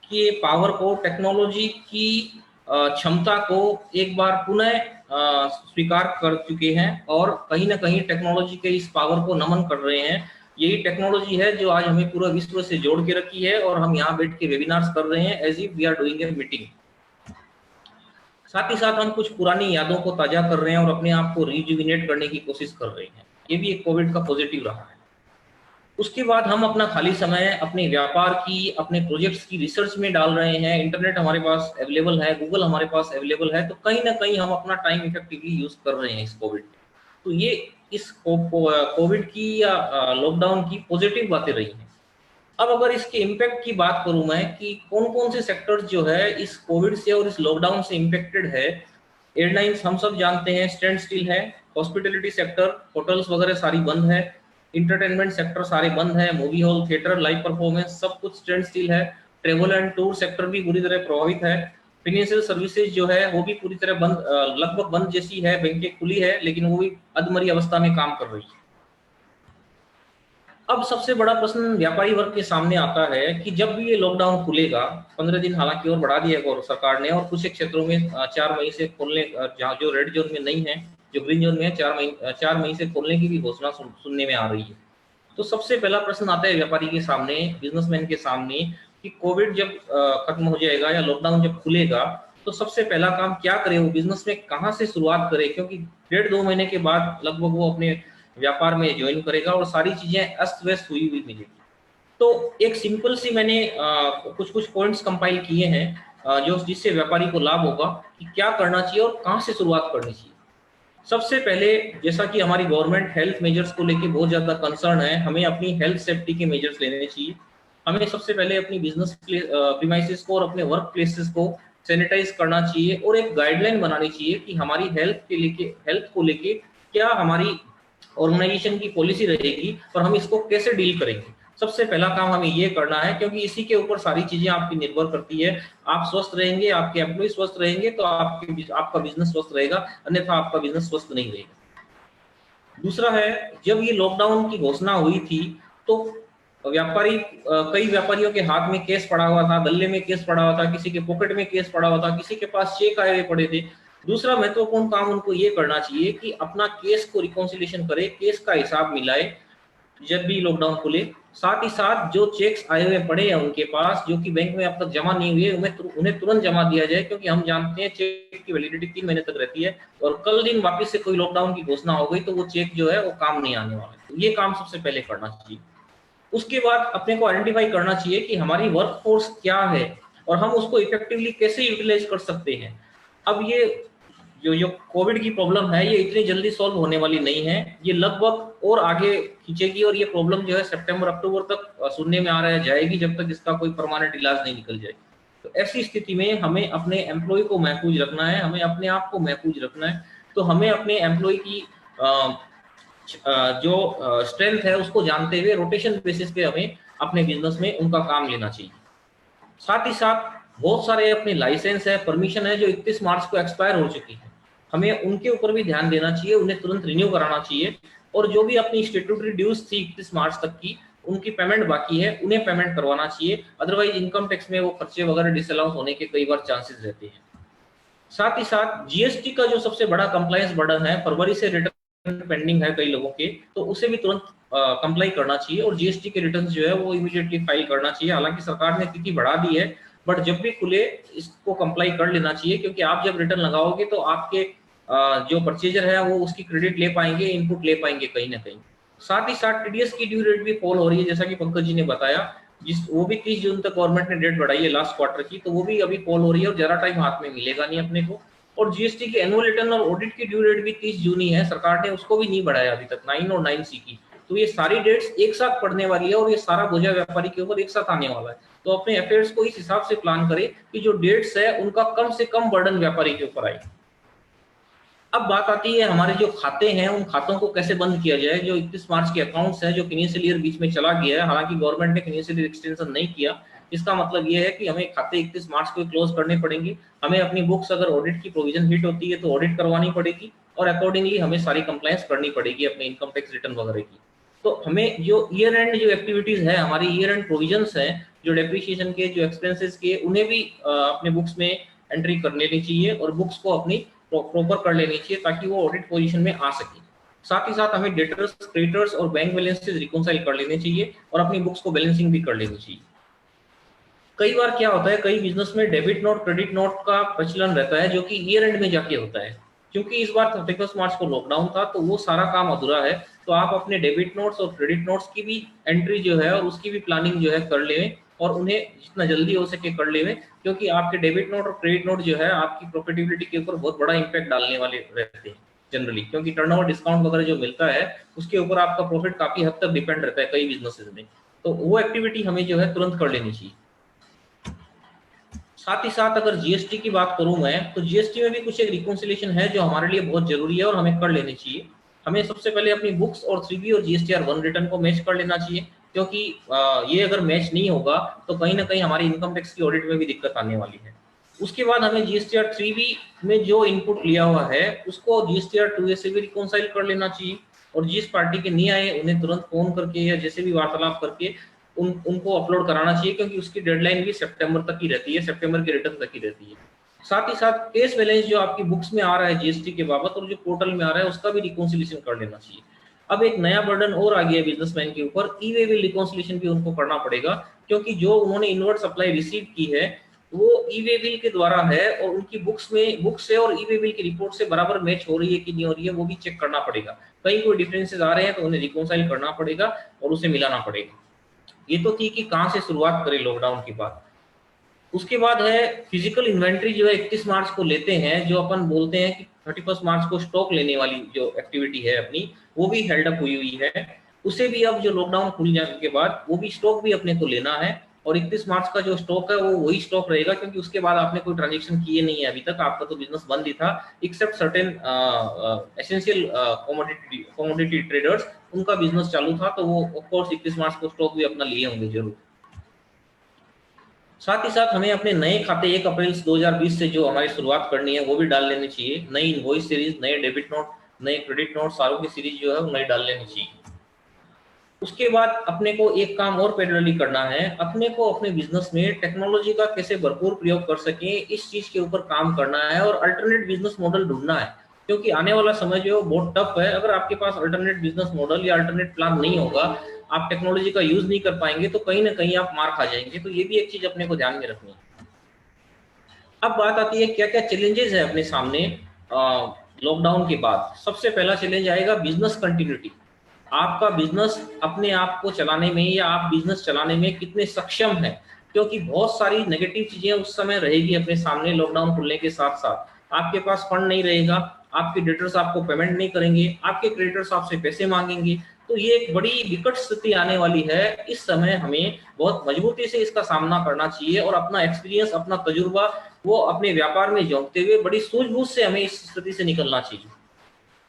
के पावर को, टेक्नोलॉजी की क्षमता को एक बार पुनः स्वीकार कर चुके हैं, और कहीं ना कहीं टेक्नोलॉजी के इस पावर को नमन कर रहे हैं। यही टेक्नोलॉजी है जो आज हमें पूरा विश्व से जोड़ के रखी है, और हम यहाँ बैठ के वेबिनार्स कर रहे हैं as if we are doing a meeting. साथ ही साथ हम कुछ पुरानी यादों को ताजा कर रहे हैं और अपने आप को रिजुविनेट करने की कोशिश कर रहे हैं। ये भी एक कोविड का पॉजिटिव रहा है। उसके बाद हम अपना खाली समय अपने व्यापार की, अपने प्रोजेक्ट्स की रिसर्च में डाल रहे हैं। इंटरनेट हमारे पास अवेलेबल है, गूगल हमारे पास अवेलेबल है, तो कहीं ना कहीं हम अपना टाइम इफेक्टिवली यूज कर रहे हैं इस कोविड में। तो ये इस कोविड की या लॉकडाउन की पॉजिटिव बातें रही हैं। अब अगर इसके इम्पैक्ट की बात करूं मैं कि कौन कौन से सेक्टर्स जो है इस कोविड से और इस लॉकडाउन से इम्पैक्टेड है। एयरलाइंस हम सब जानते हैं स्टैंड स्टिल है। हॉस्पिटलिटी सेक्टर, होटल्स वगैरह सारी बंद है। इंटरटेनमेंट सेक्टर सारे बंद है। Movie hall, theatre, live performance सब कुछ स्टैंड स्टिल है। ट्रेवल एंड टूर सेक्टर भी बुरी तरह प्रभावित है। फाइनेंशियल सर्विसेज जो है वो भी पूरी तरह बंद, लगभग बंद जैसी है। बैंकें खुली है लेकिन वो भी अधमरी अवस्था में काम कर रही है। अब सबसे बड़ा प्रश्न व्यापारी वर्ग के सामने आता है कि जब भी ये लॉकडाउन खुलेगा, 15 दिन हालांकि और बढ़ा दिया है सरकार ने, और कुछ क्षेत्रों में 4 मई से खोलने, जहाँ जो रेड जोन में नहीं है, जो ग्रीन जोन में है, 4 मई से खोलने की भी घोषणा सुनने में आ रही है। तो सबसे पहला प्रश्न आता है व्यापारी के सामने, बिजनेसमैन के सामने, कि कोविड जब खत्म हो जाएगा या लॉकडाउन जब खुलेगा, तो सबसे पहला काम क्या करे वो, बिजनेस में कहाँ से शुरुआत करे, क्योंकि 1.5-2 महीने के बाद लगभग वो अपने व्यापार में ज्वाइन करेगा और सारी चीजें अस्त व्यस्त हुई मिलेगी। तो एक सिंपल सी मैंने कुछ पॉइंट्स कंपाइल किए हैं जो जिससे व्यापारी को लाभ होगा कि क्या करना चाहिए और कहाँ से शुरुआत करनी चाहिए। सबसे पहले, जैसा कि हमारी गवर्नमेंट हेल्थ मेजर्स को लेके बहुत ज्यादा कंसर्न है, हमें अपनी हेल्थ सेफ्टी के मेजर्स लेने चाहिए। हमें सबसे पहले अपनी बिजनेस प्रीमाइसेस को और अपने वर्क प्लेसेस को सैनिटाइज करना चाहिए, और एक गाइडलाइन बनानी चाहिए कि हमारी हेल्थ को लेके क्या हमारी ऑर्गेनाइजेशन की पॉलिसी रहेगी और हम इसको कैसे डील करेंगे। सबसे पहला काम हमें ये करना है, क्योंकि इसी के ऊपर सारी चीजें आपकी निर्भर करती है। आप स्वस्थ रहेंगे, आपके एम्प्लॉय स्वस्थ रहेंगे, तो आपका बिजनेस स्वस्थ रहेगा, अन्यथा आपका बिजनेस स्वस्थ नहीं रहेगा। दूसरा है, जब ये लॉकडाउन की घोषणा हुई थी तो कई व्यापारियों के हाथ में केस पड़ा हुआ था, गले में केस पड़ा हुआ था, किसी के पॉकेट में केस पड़ा हुआ था, किसी के पास चेक आए हुए पड़े थे। दूसरा महत्वपूर्ण काम उनको ये करना चाहिए कि अपना केस को रिकॉन्सिलिएशन करे, केस का हिसाब मिलाए, जब भी लॉकडाउन खुले। साथ ही साथ जो चेक्स आए हुए पड़े हैं उनके पास, जो कि बैंक में अब तक जमा नहीं हुए, उन्हें तुरंत जमा दिया जाए, क्योंकि हम जानते हैं चेक की वैलिडिटी 3 महीने तक रहती है, और कल दिन वापस से कोई लॉकडाउन की घोषणा हो गई तो वो चेक जो है वो काम नहीं आने वाला है। तो ये काम सबसे पहले करना चाहिए। उसके बाद अपने को आइडेंटिफाई करना चाहिए कि हमारी वर्क फोर्स क्या है और हम उसको इफेक्टिवली कैसे यूटिलाइज कर सकते हैं। अब ये जो कोविड की प्रॉब्लम है ये इतनी जल्दी सॉल्व होने वाली नहीं है, ये लगभग और आगे खींचेगी, और ये प्रॉब्लम जो है सितंबर अक्टूबर तक सुनने में आ रहा है जाएगी, जब तक इसका कोई परमानेंट इलाज नहीं निकल जाए। तो ऐसी स्थिति में हमें अपने एम्प्लॉय को महफूज रखना है, हमें अपने आप को महफूज रखना है। तो हमें अपने एम्प्लॉय की जो स्ट्रेंथ है उसको जानते हुए रोटेशन बेसिस पे हमें अपने बिजनेस में उनका काम लेना चाहिए। साथ ही साथ बहुत सारे अपने लाइसेंस है, परमिशन है जो 31 मार्च को एक्सपायर हो चुकी है, हमें उनके ऊपर भी ध्यान देना चाहिए, उन्हें तुरंत रिन्यू कराना चाहिए। और जो भी अपनी स्टैट्यूटरी ड्यूज थी 31 मार्च तक की, उनकी पेमेंट बाकी है, उन्हें पेमेंट करवाना चाहिए, अदरवाइज इनकम टैक्स में वो खर्चे वगैरह डिसअलाउंस होने के कई बार चांसेस रहते हैं। साथ ही साथ जीएसटी का जो सबसे बड़ा कंप्लायंस बर्डन है, फरवरी से रिटर्न पेंडिंग है कई लोगों के, तो उसे भी तुरंत कंप्लाई करना चाहिए, और जीएसटी के रिटर्न जो है वो इमीडिएटली फाइल करना चाहिए। हालांकि सरकार ने तिथि बढ़ा दी है, बट जब भी खुले इसको कंप्लाई कर लेना चाहिए, क्योंकि आप जब रिटर्न लगाओगे तो आपके जो परचेजर है वो उसकी क्रेडिट ले पाएंगे, इनपुट ले पाएंगे कहीं ना कहीं। साथ ही साथ टीडीएस की ड्यू डेट भी फॉल हो रही है, जैसा कि पंकज जी ने बताया, वो भी 30 जून तक गवर्नमेंट ने डेट बढ़ाई है लास्ट क्वार्टर की, तो वो भी अभी फॉल हो रही है और जरा टाइम हाथ में मिलेगा नहीं अपने को। और जीएसटी की एनुअल रिटर्न और ऑडिट की ड्यू डेट भी 30 जून ही है, सरकार ने उसको भी नहीं बढ़ाया अभी तक, 9 और 9C की। तो ये सारी डेट्स एक साथ पड़ने वाली है और ये सारा बोझा व्यापारी के ऊपर एक साथ आने वाला है। तो अपने अफेयर्स को इस हिसाब से प्लान करें कि जो डेट्स है उनका कम से कम बर्डन व्यापारी के ऊपर आए। अब बात आती है हमारे जो खाते हैं, उन खातों को कैसे बंद किया जाए। जो 31 मार्च के अकाउंट्स हैं, जो फाइनेंशियल ईयर बीच में चला गया है, हालांकि गवर्नमेंट ने फाइनेंशियल ईयर एक्सटेंशन नहीं किया, इसका मतलब ये है कि हमें खाते 31 मार्च को क्लोज करने पड़ेंगे। हमें अपनी बुक्स अगर ऑडिट की प्रोविजन हिट होती है तो ऑडिट करवानी पड़ेगी, और अकॉर्डिंगली हमें सारी कंप्लायंस करनी पड़ेगी अपने इनकम टैक्स रिटर्न वगैरह की। तो हमें जो ईयर एंड जो एक्टिविटीज है, हमारी ईयर एंड प्रोविजंस हैं, जो डेप्रिसिएशन के, जो एक्सपेंसेस के, उन्हें भी अपने बुक्स में एंट्री कर लेनी चाहिए और बुक्स को अपनी प्रॉपर कर लेनी चाहिए, ताकि वो ऑडिट पोजीशन में आ सके। साथ ही साथ हमें डेटर्स, क्रेडिटर्स और बैंक बैलेंसेस रिकॉन्साइल कर लेने चाहिए और अपनी बुक्स को बैलेंसिंग भी कर लेनी चाहिए। कई बार क्या होता है, कई बिजनेस में डेबिट नोट, क्रेडिट नोट का प्रचलन रहता है, जो कि ईयर एंड में जाके होता है। क्योंकि इस बार 31 मार्च को लॉकडाउन था, तो वो सारा काम अधूरा है। तो आप अपने डेबिट नोट्स और क्रेडिट नोट्स की भी एंट्री जो है और उसकी भी प्लानिंग जो है कर लें, और उन्हें जितना जल्दी हो सके कर लें, क्योंकि आपके डेबिट नोट और क्रेडिट नोट जो है आपकी प्रॉफिटेबिलिटी के ऊपर बहुत बड़ा इंपैक्ट डालने वाले रहते हैं जनरली, क्योंकि टर्नओवर डिस्काउंट वगैरह जो मिलता है उसके ऊपर आपका प्रॉफिट काफी हद तक डिपेंड रहता है कई बिजनेसेस में। तो वो एक्टिविटी हमें जो है तुरंत कर लेनी चाहिए। साथ ही साथ अगर जीएसटी की बात करूं मैं, तो जीएसटी में भी कुछ एक रिकॉन्सिलिएशन है जो हमारे लिए बहुत जरूरी है और हमें कर लेनी चाहिए। हमें सबसे पहले अपनी बुक्स और 3B और जीएसटीआर 1 रिटर्न को मैच कर लेना चाहिए, क्योंकि ये अगर मैच नहीं होगा तो कहीं ना कहीं हमारी इनकम टैक्स की ऑडिट में भी दिक्कत आने वाली है। उसके बाद हमें जीएसटीआर 3B में जो इनपुट लिया हुआ है उसको जीएसटीआर 2A से भी रिकॉन्साइल कर लेना चाहिए, और जिस पार्टी के नहीं आए उन्हें तुरंत फोन करके या जैसे भी वार्तालाप करके उनको अपलोड कराना चाहिए, क्योंकि उसकी डेडलाइन भी सितंबर तक ही रहती है, सितंबर के रिटर्न तक ही रहती है। साथ ही साथ केस बैलेंस जो आपकी बुक्स में आ रहा है जीएसटी के बाबत और जो पोर्टल में आ रहा है उसका भी रिकॉन्सिलिएशन कर लेना चाहिए। अब एक नया बर्डन और आ गया है बिजनेसमैन के ऊपर, ई-वे बिल रिकॉन्सिलिएशन भी उनको करना पड़ेगा, क्योंकि जो उन्होंने इनवर्ट सप्लाई रिसीव की है वो ई-वे बिल के द्वारा है, और उनकी बुक्स से और ई-वे बिल की रिपोर्ट से बराबर मैच हो रही है कि नहीं हो रही है वो भी चेक करना पड़ेगा। कहीं कोई डिफरेंसेस आ रहे हैं तो उन्हें रिकॉन्साइल करना पड़ेगा और उसे मिलाना पड़ेगा। ये तो थी कि कहां से शुरुआत करें लॉकडाउन की बात। उसके बाद है फिजिकल इन्वेंट्री जो है 31 मार्च को लेते हैं, जो अपन बोलते हैं कि 31 मार्च को स्टॉक लेने वाली जो एक्टिविटी है अपनी, वो भी हेल्ड अप हुई है। उसे भी अब जो लॉकडाउन खुल जाने के बाद वो भी स्टॉक भी अपने को लेना है, और 31 मार्च का जो स्टॉक है वो वही स्टॉक रहेगा, क्योंकि उसके बाद आपने कोई ट्रांजेक्शन किए नहीं है अभी तक, आपका तो बिजनेस बंद ही था, except certain essential commodity traders, उनका बिजनेस चालू था, तो वो ऑफ कोर्स 31 मार्च को स्टॉक भी अपना लिए होंगे जरूर। साथ ही साथ हमें अपने नए खाते 1 अप्रैल 2020 से जो हमारी शुरुआत करनी है वो भी डाल लेनी चाहिए। नई इनवॉइस सीरीज, नए डेबिट नोट, नए क्रेडिट नोट, सारों की सीरीज जो है वो नई डाल लेनी चाहिए। उसके बाद अपने को एक काम और पैरेलली करना है, अपने को अपने बिजनेस में टेक्नोलॉजी का कैसे भरपूर प्रयोग कर सके इस चीज के ऊपर काम करना है, और अल्टरनेट बिजनेस मॉडल ढूंढना है, क्योंकि आने वाला समय जो बहुत टफ है। अगर आपके पास अल्टरनेट बिजनेस मॉडल या अल्टरनेट प्लान नहीं होगा आप टेक्नोलॉजी का यूज नहीं कर पाएंगे तो कहीं ना कहीं आप मार खा जाएंगे। तो ये भी एक चीज अपने को ध्यान में रखनी है। अब बात आती है क्या क्या चैलेंजेस है अपने सामने लॉकडाउन के बाद। सबसे पहला चैलेंज आएगा बिजनेस कंटिन्यूटी। आपका बिजनेस अपने आप को चलाने में या आप बिजनेस चलाने में कितने सक्षम हैं, क्योंकि बहुत सारी नेगेटिव चीजें उस समय रहेगी अपने सामने। लॉकडाउन खुलने के साथ साथ आपके पास फंड नहीं रहेगा, आपके डेटर्स आपको पेमेंट नहीं करेंगे, आपके क्रेडिटर्स आपसे पैसे मांगेंगे। तो ये एक बड़ी विकट स्थिति आने वाली है। इस समय हमें बहुत मजबूती से इसका सामना करना चाहिए और अपना एक्सपीरियंस, अपना तजुर्बा वो अपने व्यापार में जोड़ते हुए बड़ी सूझबूझ से हमें इस स्थिति से निकलना चाहिए।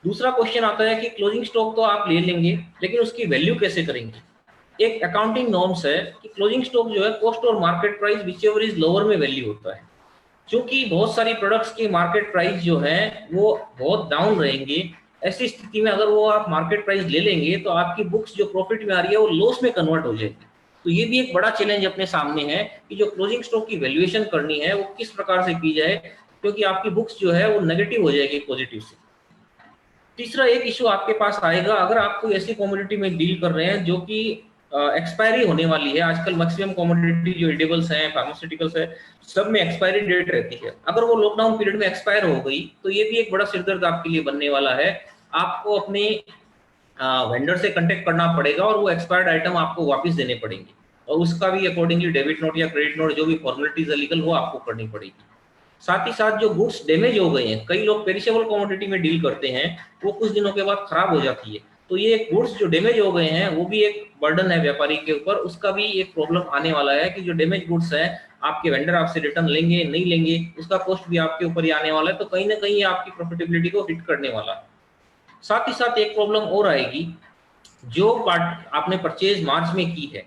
दूसरा क्वेश्चन आता है कि क्लोजिंग स्टॉक तो आप ले लेंगे, लेकिन उसकी वैल्यू कैसे करेंगे। एक अकाउंटिंग नॉर्म्स है कि क्लोजिंग स्टॉक जो है कॉस्ट और market price whichever is lower में वैल्यू होता है। क्योंकि बहुत सारी प्रोडक्ट्स की मार्केट प्राइस जो है वो बहुत डाउन रहेंगे, ऐसी स्थिति में अगर वो आप मार्केट प्राइस ले लेंगे तो आपकी बुक्स जो प्रॉफिट में आ रही है वो लॉस में कन्वर्ट हो जाएगी। तो ये भी एक बड़ा चैलेंज अपने सामने है कि जो क्लोजिंग स्टॉक की वैल्यूएशन करनी है वो किस प्रकार से की जाए, क्योंकि आपकी बुक्स जो है वो नेगेटिव हो जाएगी पॉजिटिव से। तीसरा एक इशू आपके पास आएगा, अगर आप कोई ऐसी कमोडिटी में डील कर रहे हैं जो कि एक्सपायरी होने वाली है। आजकल मैक्सिमम कमोडिटी जो एडिबल्स हैं, फार्मास्यूटिकल्स है, सब में एक्सपायरी डेट रहती है। अगर वो लॉकडाउन पीरियड में एक्सपायर हो गई तो ये भी एक बड़ा सिरदर्द आपके लिए बनने वाला है। आपको अपने वेंडर से कांटेक्ट करना पड़ेगा और वो एक्सपायर्ड आइटम आपको वापस देने पड़ेंगे, और उसका भी अकॉर्डिंगली डेबिट नोट या क्रेडिट नोट जो भी फॉर्मेलिटीज है लीगल वो आपको करनी पड़ेगी। साथ ही साथ जो गुड्स डैमेज हो गए हैं, कई लोग पेरिशेबल कमोडिटी में डील करते हैं, वो कुछ दिनों के बाद खराब हो जाती है। तो ये गुड्स जो डैमेज हो गए हैं वो भी एक बर्डन है व्यापारी के ऊपर। उसका भी एक प्रॉब्लम आने वाला है कि जो डैमेज गुड्स है आपके वेंडर आपसे रिटर्न लेंगे नहीं लेंगे, उसका कॉस्ट भी आपके ऊपर ही आने वाला है। तो कहीं ना कहीं आपकी प्रॉफिटेबिलिटी को हिट करने वाला है। साथ ही साथ एक प्रॉब्लम और आएगी, जो पार्ट आपने परचेज मार्च में की है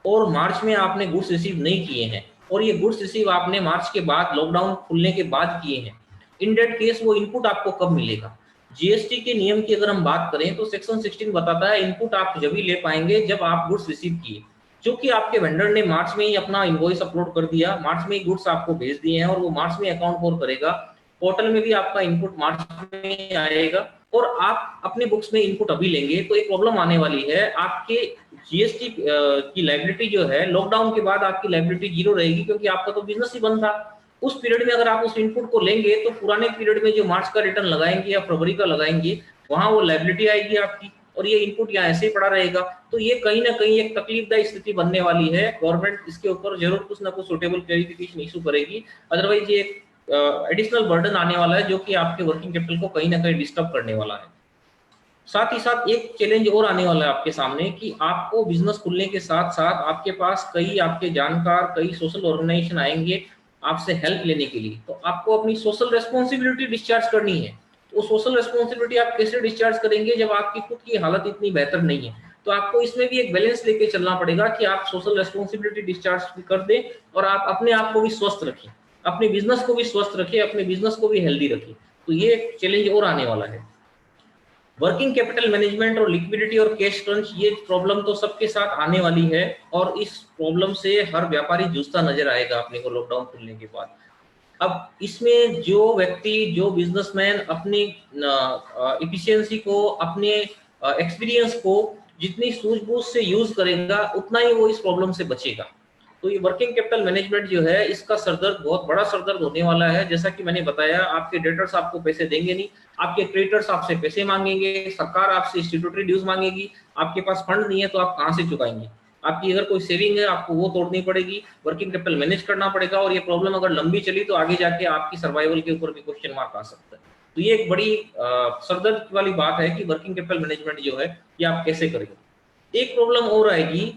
और मार्च में आपने गुड्स रिसीव नहीं किए हैं, और ये गुड्स रिसीव आपने मार्च के बाद लॉकडाउन खुलने के बाद किए हैं, इन डेट केस वो इनपुट आपको कब मिलेगा। जीएसटी के नियम की अगर हम बात करें तो सेक्शन 16 बताता है इनपुट आप जब ही ले पाएंगे जब आप गुड्स रिसीव किए। क्योंकि आपके वेंडर ने मार्च में ही अपना इनवॉइस अपलोड कर दिया, मार्च में ही गुड्स आपको भेज दिए हैं और वो मार्च में अकाउंट फॉर करेगा, पोर्टल में भी आपका इनपुट मार्च में आएगा और आप अपने बुक्स में इनपुट अभी लेंगे, तो एक प्रॉब्लम आने वाली है। आपके जीएसटी की लायबिलिटी जो है लॉकडाउन के बाद आपकी लायबिलिटी जीरो रहेगी, क्योंकि आपका तो बिजनेस ही बंद था। उस पीरियड में अगर आप उस इनपुट को लेंगे तो पुराने पीरियड में जो मार्च का रिटर्न लगाएंगे या फरवरी का लगाएंगे वहां वो लायबिलिटी आएगी आपकी, और ये इनपुट यहाँ ऐसे ही पड़ा रहेगा। तो ये कहीं ना कहीं एक तकलीफदायी स्थिति बनने वाली है। गवर्नमेंट इसके ऊपर जरूर कुछ ना कुछ सुटेबल क्लैरिफिकेशन इशू करेगी, अदरवाइज ये एडिशनल बर्डन आने वाला है जो कि आपके वर्किंग कैपिटल को कहीं ना कहीं डिस्टर्ब करने वाला है। साथ ही साथ एक चैलेंज और आने वाला है आपके सामने कि आपको बिजनेस खुलने के साथ साथ आपके पास कई आपके जानकार, कई सोशल ऑर्गेनाइजेशन आएंगे आपसे हेल्प लेने के लिए। तो आपको अपनी सोशल रेस्पॉन्सिबिलिटी डिस्चार्ज करनी है। तो सोशल रेस्पॉन्सिबिलिटी आप कैसे डिस्चार्ज करेंगे जब आपकी खुद की हालत इतनी बेहतर नहीं है। तो आपको इसमें भी एक बैलेंस लेके चलना पड़ेगा कि आप सोशल रेस्पॉन्सिबिलिटी डिस्चार्ज भी कर दें और आप अपने आप को भी स्वस्थ रखें, अपने बिजनेस को भी स्वस्थ रखें, अपने बिजनेस को भी हेल्दी रखें। तो ये एक चैलेंज और आने वाला है। वर्किंग कैपिटल मैनेजमेंट और लिक्विडिटी और कैश क्रंच, ये प्रॉब्लम तो सबके साथ आने वाली है और इस प्रॉब्लम से हर व्यापारी जूझता नजर आएगा अपने को लॉकडाउन खुलने के बाद। अब इसमें जो व्यक्ति, जो बिजनेसमैन अपनी एफिशिएंसी को, अपने एक्सपीरियंस को जितनी सूझबूझ से यूज करेगा उतना ही वो इस प्रॉब्लम से बचेगा। तो ये वर्किंग कैपिटल मैनेजमेंट जो है इसका सरदर्द, बहुत बड़ा सरदर्द होने वाला है। जैसा कि मैंने बताया, आपके डेटर्स आपको पैसे देंगे नहीं, आपके क्रेडिटर्स आपसे पैसे मांगेंगे, सरकार आपसे स्टैट्यूटरी ड्यूज मांगेगी, आपके पास फंड नहीं है तो आप कहां से चुकाएंगे। आपकी अगर कोई सेविंग है आपको वो तोड़नी पड़ेगी, वर्किंग कैपिटल मैनेज करना पड़ेगा, और ये प्रॉब्लम अगर लंबी चली तो आगे जाके आपकी सर्वाइवल के ऊपर भी क्वेश्चन मार्क आ सकता है। तो ये एक बड़ी सरदर्द वाली बात है कि वर्किंग कैपिटल मैनेजमेंट जो है ये आप कैसे करेंगे। एक प्रॉब्लम और आएगी,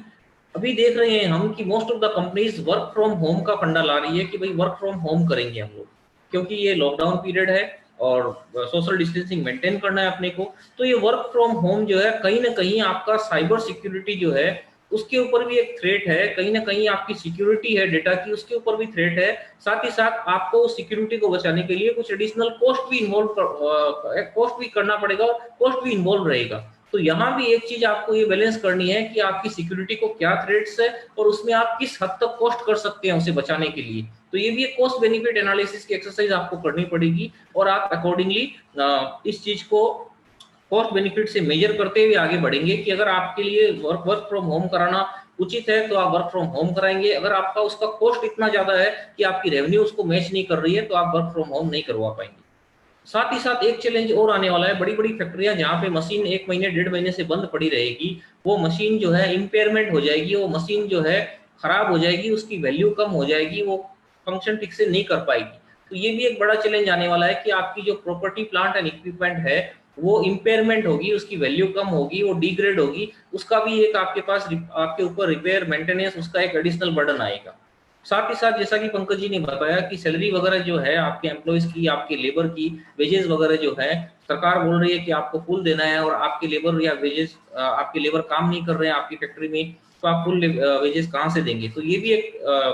अभी देख रहे हैं हम कि most of the companies work from home का फंडा ला रही है कि भाई वर्क फ्रॉम होम करेंगे हम लोग, क्योंकि ये लॉकडाउन पीरियड है और सोशल डिस्टेंसिंग मेंटेन करना है अपने को। तो ये वर्क फ्रॉम होम जो है कहीं ना कहीं आपका साइबर सिक्योरिटी जो है उसके ऊपर भी एक थ्रेट है, कहीं ना कहीं आपकी सिक्योरिटी है डेटा की उसके ऊपर भी थ्रेट है। साथ ही साथ आपको सिक्योरिटी को बचाने के लिए कुछ एडिशनल कॉस्ट भी करना पड़ेगा और कॉस्ट भी इन्वॉल्व रहेगा। तो यहाँ भी एक चीज आपको ये बैलेंस करनी है कि आपकी सिक्योरिटी को क्या थ्रेट्स है और उसमें आप किस हद तक कॉस्ट कर सकते हैं उसे बचाने के लिए। तो ये भी एक कॉस्ट बेनिफिट एनालिसिस की एक्सरसाइज आपको करनी पड़ेगी और आप अकॉर्डिंगली इस चीज को कॉस्ट बेनिफिट से मेजर करते हुए आगे बढ़ेंगे कि अगर आपके लिए वर्क फ्रॉम होम कराना उचित है तो आप वर्क फ्रॉम होम कराएंगे। अगर आपका उसका कॉस्ट इतना ज्यादा है कि आपकी रेवेन्यू उसको मैच नहीं कर रही है तो आप वर्क फ्रॉम होम नहीं करवा पाएंगे। साथ ही साथ एक चैलेंज और आने वाला है, बड़ी बड़ी फैक्ट्रियां जहां पे मशीन 1 महीने 1.5 महीने से बंद पड़ी रहेगी, वो मशीन जो है इंपेयरमेंट हो जाएगी, वो मशीन जो है खराब हो जाएगी, उसकी वैल्यू कम हो जाएगी, वो फंक्शन ठीक से नहीं कर पाएगी। तो ये भी एक बड़ा चैलेंज आने वाला है कि आपकी जो प्रॉपर्टी प्लांट एंड इक्विपमेंट है वो इंपेयरमेंट होगी, उसकी वैल्यू कम होगी, वो डिग्रेड होगी, उसका भी एक आपके पास आपके ऊपर रिपेयर मेंटेनेंस उसका एक एडिशनल बर्डन आएगा। साथ ही साथ जैसा कि पंकज जी ने बताया कि सैलरी वगैरह जो है आपके एम्प्लॉइज की, आपके लेबर की वेजेस वगैरह जो है सरकार बोल रही है कि आपको फुल देना है, और आपके लेबर या वेजेस आपके लेबर काम नहीं कर रहे हैं आपकी फैक्ट्री में, तो आप फुल वेजेस कहाँ से देंगे। तो ये भी एक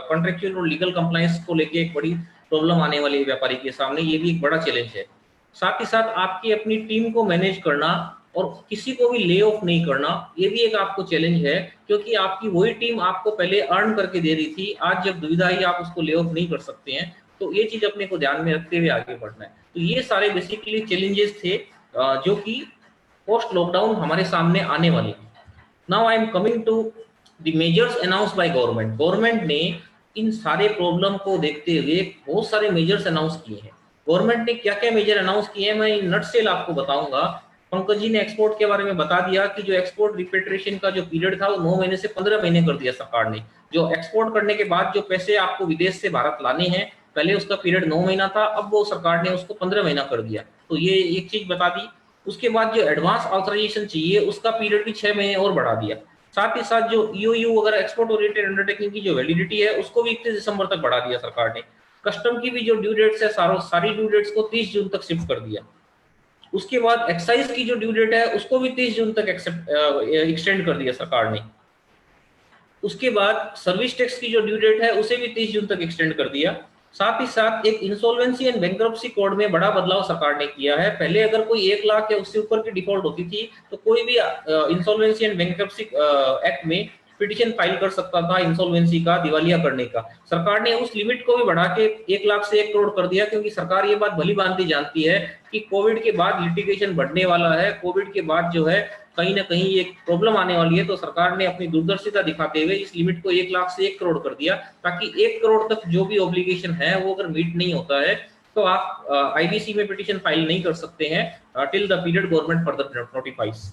कॉन्ट्रेक्चुअल और लीगल कंप्लायंस को लेके एक बड़ी प्रॉब्लम आने वाली है व्यापारी के सामने, ये भी एक बड़ा चैलेंज है। साथ ही साथ आपकी अपनी टीम को मैनेज करना और किसी को भी ले ऑफ नहीं करना, ये भी एक आपको चैलेंज है, क्योंकि आपकी वही टीम आपको पहले अर्न करके दे रही थी, आज जब दुविधा ही आप उसको ले ऑफ नहीं कर सकते हैं। तो ये चीज अपने को ध्यान में रखते हुए आगे बढ़ना है। तो ये सारे बेसिकली चैलेंजेस थे जो कि पोस्ट लॉकडाउन हमारे सामने आने वाले हैं। Now I am coming to the measures announce by government. Government ने इन सारे प्रॉब्लम को देखते हुए बहुत सारे मेजर्स अनाउंस किए हैं। गवर्नमेंट ने क्या क्या मेजर अनाउंस किए हैं मैं इन नटसेल आपको बताऊंगा। पंकज जी ने एक्सपोर्ट के बारे में बता दिया कि जो एक्सपोर्ट रिपेट्रिएशन का जो पीरियड था वो 9 महीने से 15 महीने कर दिया सरकार ने। जो एक्सपोर्ट करने के बाद जो पैसे आपको विदेश से भारत लाने हैं, पहले उसका पीरियड 9 महीना था, अब वो सरकार ने उसको 15 महीना कर दिया। तो ये एक चीज बता दी। उसके बाद जो एडवांस ऑथराइजेशन चाहिए उसका पीरियड भी 6 महीने और बढ़ा दिया। साथ ही साथ जो ईओयू वगैरह एक्सपोर्ट ओरिएंटेड अंडरटेकिंग की जो वैलिडिटी है उसको भी 31 दिसंबर तक बढ़ा दिया सरकार ने। कस्टम की भी जो ड्यू डेट्स है सारी ड्यू डेट्स को 30 जून तक शिफ्ट कर दिया। उसके बाद एक्साइज की जो ड्यू डेट है उसको भी 30 जून तक एक्सटेंड कर दिया सरकार ने। उसके बाद सर्विस टैक्स की जो ड्यू डेट है उसे भी 30 जून तक एक्सटेंड कर दिया। साथ ही साथ एक इंसॉल्वेंसी एंड बैंकरप्सी कोड में बड़ा बदलाव सरकार ने किया है। पहले अगर कोई 1 लाख या उससे ऊपर की डिफॉल्ट होती थी तो कोई भी इंसॉल्वेंसी एंड बैंकरप्सी एक्ट में पिटीशन फाइल कर सकता था इंसॉल्वेंसी का, दिवालिया करने का। सरकार ने उस लिमिट को भी बढ़ा के 1 लाख से 1 करोड़ कर दिया, क्योंकि सरकार ये बात भली भांति जानती है कि कोविड के बाद लिटिगेशन बढ़ने वाला है, कोविड के बाद जो है कहीं ना कहीं एक प्रॉब्लम आने वाली है। तो सरकार ने अपनी दूरदर्शिता दिखाते हुए इस लिमिट को 1 लाख से 1 करोड़ कर दिया, ताकि 1 करोड़ तक जो भी ऑब्लिगेशन है वो अगर मीट नहीं होता है तो आप आईबीसी में पिटीशन फाइल नहीं कर सकते हैं till the period government further notifies.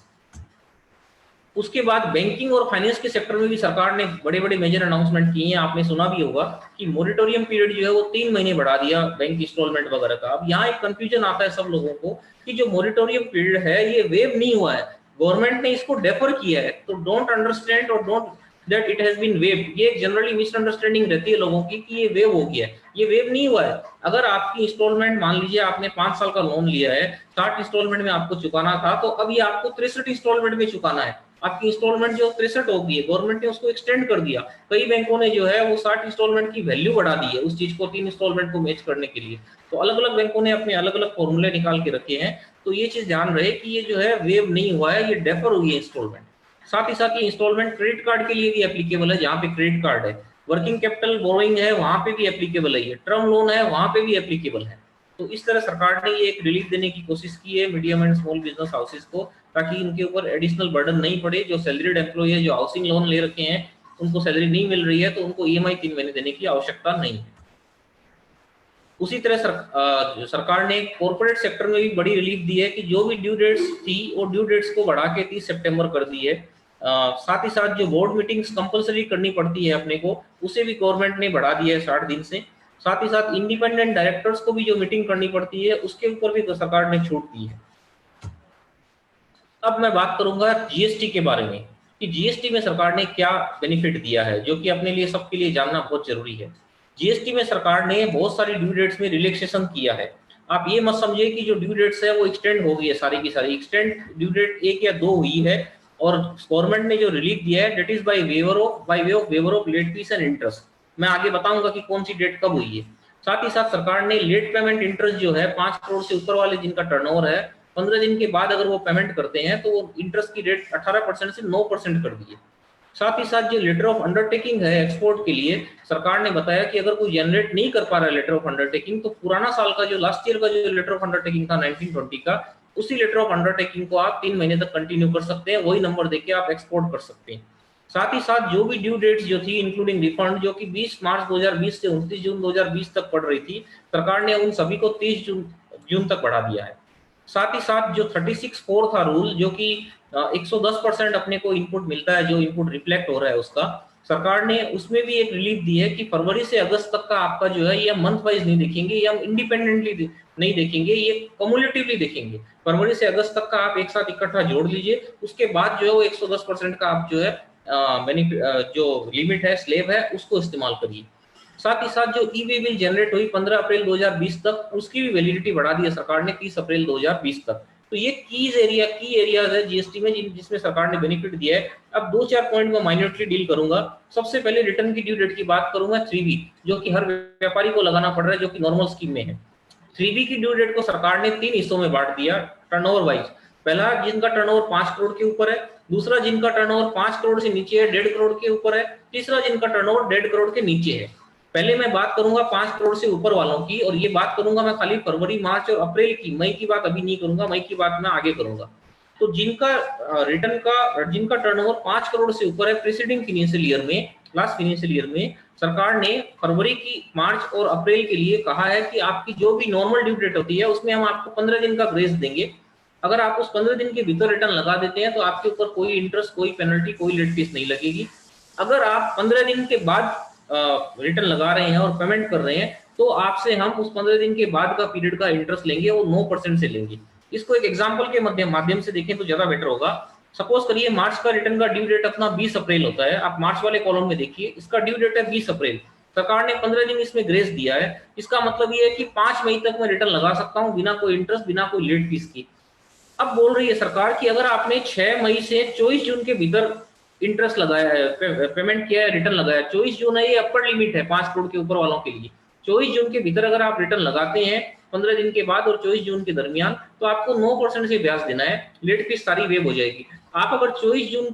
उसके बाद बैंकिंग और फाइनेंस के सेक्टर में भी सरकार ने बड़े बड़े मेजर अनाउंसमेंट किए हैं। आपने सुना भी होगा कि मोरिटोरियम पीरियड जो है वो 3 महीने बढ़ा दिया बैंक इंस्टॉलमेंट वगैरह का। अब यहाँ एक कंफ्यूजन आता है सब लोगों को कि जो मोरिटोरियम पीरियड है ये वेव नहीं हुआ है, गवर्नमेंट ने इसको डेफर किया है। तो डोंट अंडरस्टैंड और don't that it has been waived. ये जनरली मिसअंडरस्टैंडिंग रहती है लोगों की कि ये वेव हो गया है। ये वेव नहीं हुआ है। अगर आपकी इंस्टॉलमेंट, मान लीजिए आपने 5 साल का लोन लिया है, 60 इंस्टॉलमेंट में आपको चुकाना था, तो अभी आपको 63 इंस्टॉलमेंट में चुकाना है। आपकी इंस्टॉलमेंट जो 63 हो गई है, गवर्नमेंट ने उसको एक्सटेंड कर दिया। कई बैंकों ने जो है वो 60 इंस्टॉलमेंट की वैल्यू बढ़ा दी है उस चीज को 3 इंस्टॉलमेंट को मैच करने के लिए। तो अलग अलग बैंकों ने अपने अलग अलग फॉर्मूले निकाल के रखे हैं। तो ये चीज ध्यान रहे कि ये जो है वेव नहीं हुआ है, ये डेफर हुई है इंस्टॉलमेंट। साथ ही साथ ये इंस्टॉलमेंट क्रेडिट कार्ड के लिए भी एप्लीकेबल है, जहाँ पे क्रेडिट कार्ड है, वर्किंग कैपिटल बोरोइंग है वहां पे भी एप्लीकेबल है, ये टर्म लोन है वहां पे भी एप्लीकेबल है। तो इस तरह सरकार ने ये एक रिलीफ देने की कोशिश की है medium and small business houses को, ताकि इनके ऊपर एडिशनल बर्डन नहीं पड़े। जो सैलरीड एम्प्लॉय है, जो हाउसिंग लोन ले रखे हैं, उनको सैलरी नहीं मिल रही है तो उनको ईएमआई 3 महीने देने की आवश्यकता नहीं है। उसी तरह सरकार ने कॉर्पोरेट सेक्टर में भी बड़ी रिलीफ दी है कि जो भी ड्यू डेट्स थी वो ड्यू डेट्स को बढ़ा के 30 सितंबर कर दी है। साथ ही साथ जो बोर्ड मीटिंग्स कंपलसरी करनी पड़ती है अपने को, उसे भी गवर्नमेंट ने बढ़ा दिया है 60 दिन से। साथ ही साथ इंडिपेंडेंट डायरेक्टर्स को भी जो मीटिंग करनी पड़ती है उसके ऊपर भी सरकार ने छूट दी है। अब मैं बात करूंगा जीएसटी के बारे में कि जीएसटी में सरकार ने क्या बेनिफिट दिया है, जो कि अपने लिए सबके लिए जानना बहुत जरूरी है। जीएसटी में सरकार ने बहुत सारी ड्यू डेट्स में रिलैक्सेशन किया है। आप ये मत समझिए कि जो ड्यू डेट्स है वो एक्सटेंड हो गई है, सारी की सारी एक्सटेंड ड्यू डेट 1 या 2 हुई है। और गवर्नमेंट ने जो रिलीफ दिया है that is by way of waiver of late fees and interest. मैं आगे बताऊंगा कि कौन सी डेट कब हुई है। साथ ही साथ सरकार ने लेट पेमेंट इंटरेस्ट जो है 5 करोड़ से ऊपर वाले जिनका टर्नओवर है, 15 दिन के बाद अगर वो पेमेंट करते हैं तो वो इंटरेस्ट की रेट 18% से 9% कर दी है। साथ ही साथ जो लेटर ऑफ अंडरटेकिंग है एक्सपोर्ट के लिए, सरकार ने बताया कि अगर कोई जनरेट नहीं कर पा रहा है लेटर ऑफ अंडरटेकिंग, तो पुराना साल का जो लास्ट ईयर का जो लेटर ऑफ अंडरटेकिंग था 1920 का, उसी लेटर ऑफ अंडरटेकिंग को आप 3 महीने तक कंटिन्यू कर सकते हैं, वही नंबर देके आप एक्सपोर्ट कर सकते हैं। साथ ही साथ जो भी ड्यू डेट्स जो थी इंक्लूडिंग रिफंड, जो कि 20 मार्च 2020 से 29 जून 2020 तक पड़ रही थी, सरकार ने उन सभी को 30 जून तक बढ़ा दिया है। साथ ही साथ जो 36(4) था रूल, जो कि 110% अपने को इनपुट मिलता है, जो इनपुट रिफ्लेक्ट हो रहा है उसका, सरकार ने उसमें भी एक रिलीफ दी है कि फरवरी से अगस्त तक का आपका जो है ये मंथ वाइज नहीं देखेंगे, ये हम इंडिपेंडेंटली नहीं देखेंगे, ये कम्युलेटिवली देखेंगे। फरवरी से अगस्त तक का आप एक साथ इकट्ठा जोड़ लीजिए, उसके बाद जो है वो 110% का आप जो है जो लिमिट है, स्लेब है, उसको इस्तेमाल करिए। साथ ही साथ जो ई-वे बिल जनरेट हुई 15 अप्रैल 2020 तक, उसकी भी वैलिडिटी बढ़ा दी है सरकार ने 30 अप्रैल 2020 तक। तो ये की एरियाज है जीएसटी में जिसमें सरकार ने बेनिफिट दिया है। अब 2-4 पॉइंट में माइनॉरिटी डील करूंगा। सबसे पहले रिटर्न की ड्यू डेट की बात करूंगा 3B, जो कि हर व्यापारी को लगाना पड़ रहा है, जो कि नॉर्मल स्कीम में है। 3B की ड्यू डेट को सरकार ने 3 हिस्सों में बांट दिया टर्नओवर वाइज। पहला जिनका टर्नओवर 5 करोड़ के ऊपर है, दूसरा जिनका टर्नओवर 5 करोड़ से नीचे है 1.5 करोड़ के ऊपर है, तीसरा जिनका टर्नओवर 1.5 करोड़ के नीचे है। पहले मैं बात करूंगा 5 करोड़ से ऊपर वालों की, और ये बात करूंगा मैं खाली फरवरी, मार्च और अप्रैल की। मई की बात अभी नहीं करूंगा, मई की बात मैं आगे करूंगा। तो जिनका रिटर्न का जिनका टर्नओवर 5 करोड़ से ऊपर है प्रीसीडिंग फाइनेंशियल ईयर में, लास्ट फाइनेंशियल ईयर में, सरकार ने फरवरी की, मार्च और अप्रैल के लिए कहा है कि आपकी जो भी नॉर्मल ड्यू डेट होती है उसमें हम आपको 15 दिन का ग्रेस देंगे। अगर आप उस 15 दिन के भीतर रिटर्न लगा देते हैं तो आपके ऊपर कोई इंटरेस्ट, कोई पेनल्टी, कोई लेट फीस नहीं लगेगी। अगर आप 15 दिन के बाद रिटर्न लगा रहे हैं और पेमेंट कर रहे हैं तो आपसे हम उस 15 दिन के बाद का पीरियड का इंटरेस्ट लेंगे, वो 9% से लेंगे। इसको एक एग्जांपल के माध्यम से देखें तो ज्यादा बेटर होगा। सपोज करिए मार्च का रिटर्न का ड्यू डेट अपना 20 अप्रैल होता है। आप मार्च वाले कॉलम में देखिए, इसका ड्यू डेट है 20 अप्रैल। सरकार ने 15 दिन इसमें ग्रेस दिया है। इसका मतलब ये है कि 5 मई तक मैं रिटर्न लगा सकता हूं बिना कोई इंटरेस्ट, बिना कोई लेट फीस की। अब बोल रही है सरकार कि अगर आपने 6 मई से 24 जून के भीतर इंटरेस्ट लगाया है, पेमेंट किया है, रिटर्न लगाया है, 24 जून है ये अपर लिमिट है 5 करोड़ के ऊपर वालों के लिए। 24 जून के भीतर अगर आप रिटर्न लगाते हैं 15 दिन के बाद और 24 जून के दरमियान, तो आपको 9% से ब्याज देना है, लेट फीस सारी वेव हो जाएगी। आप अगर 24 जून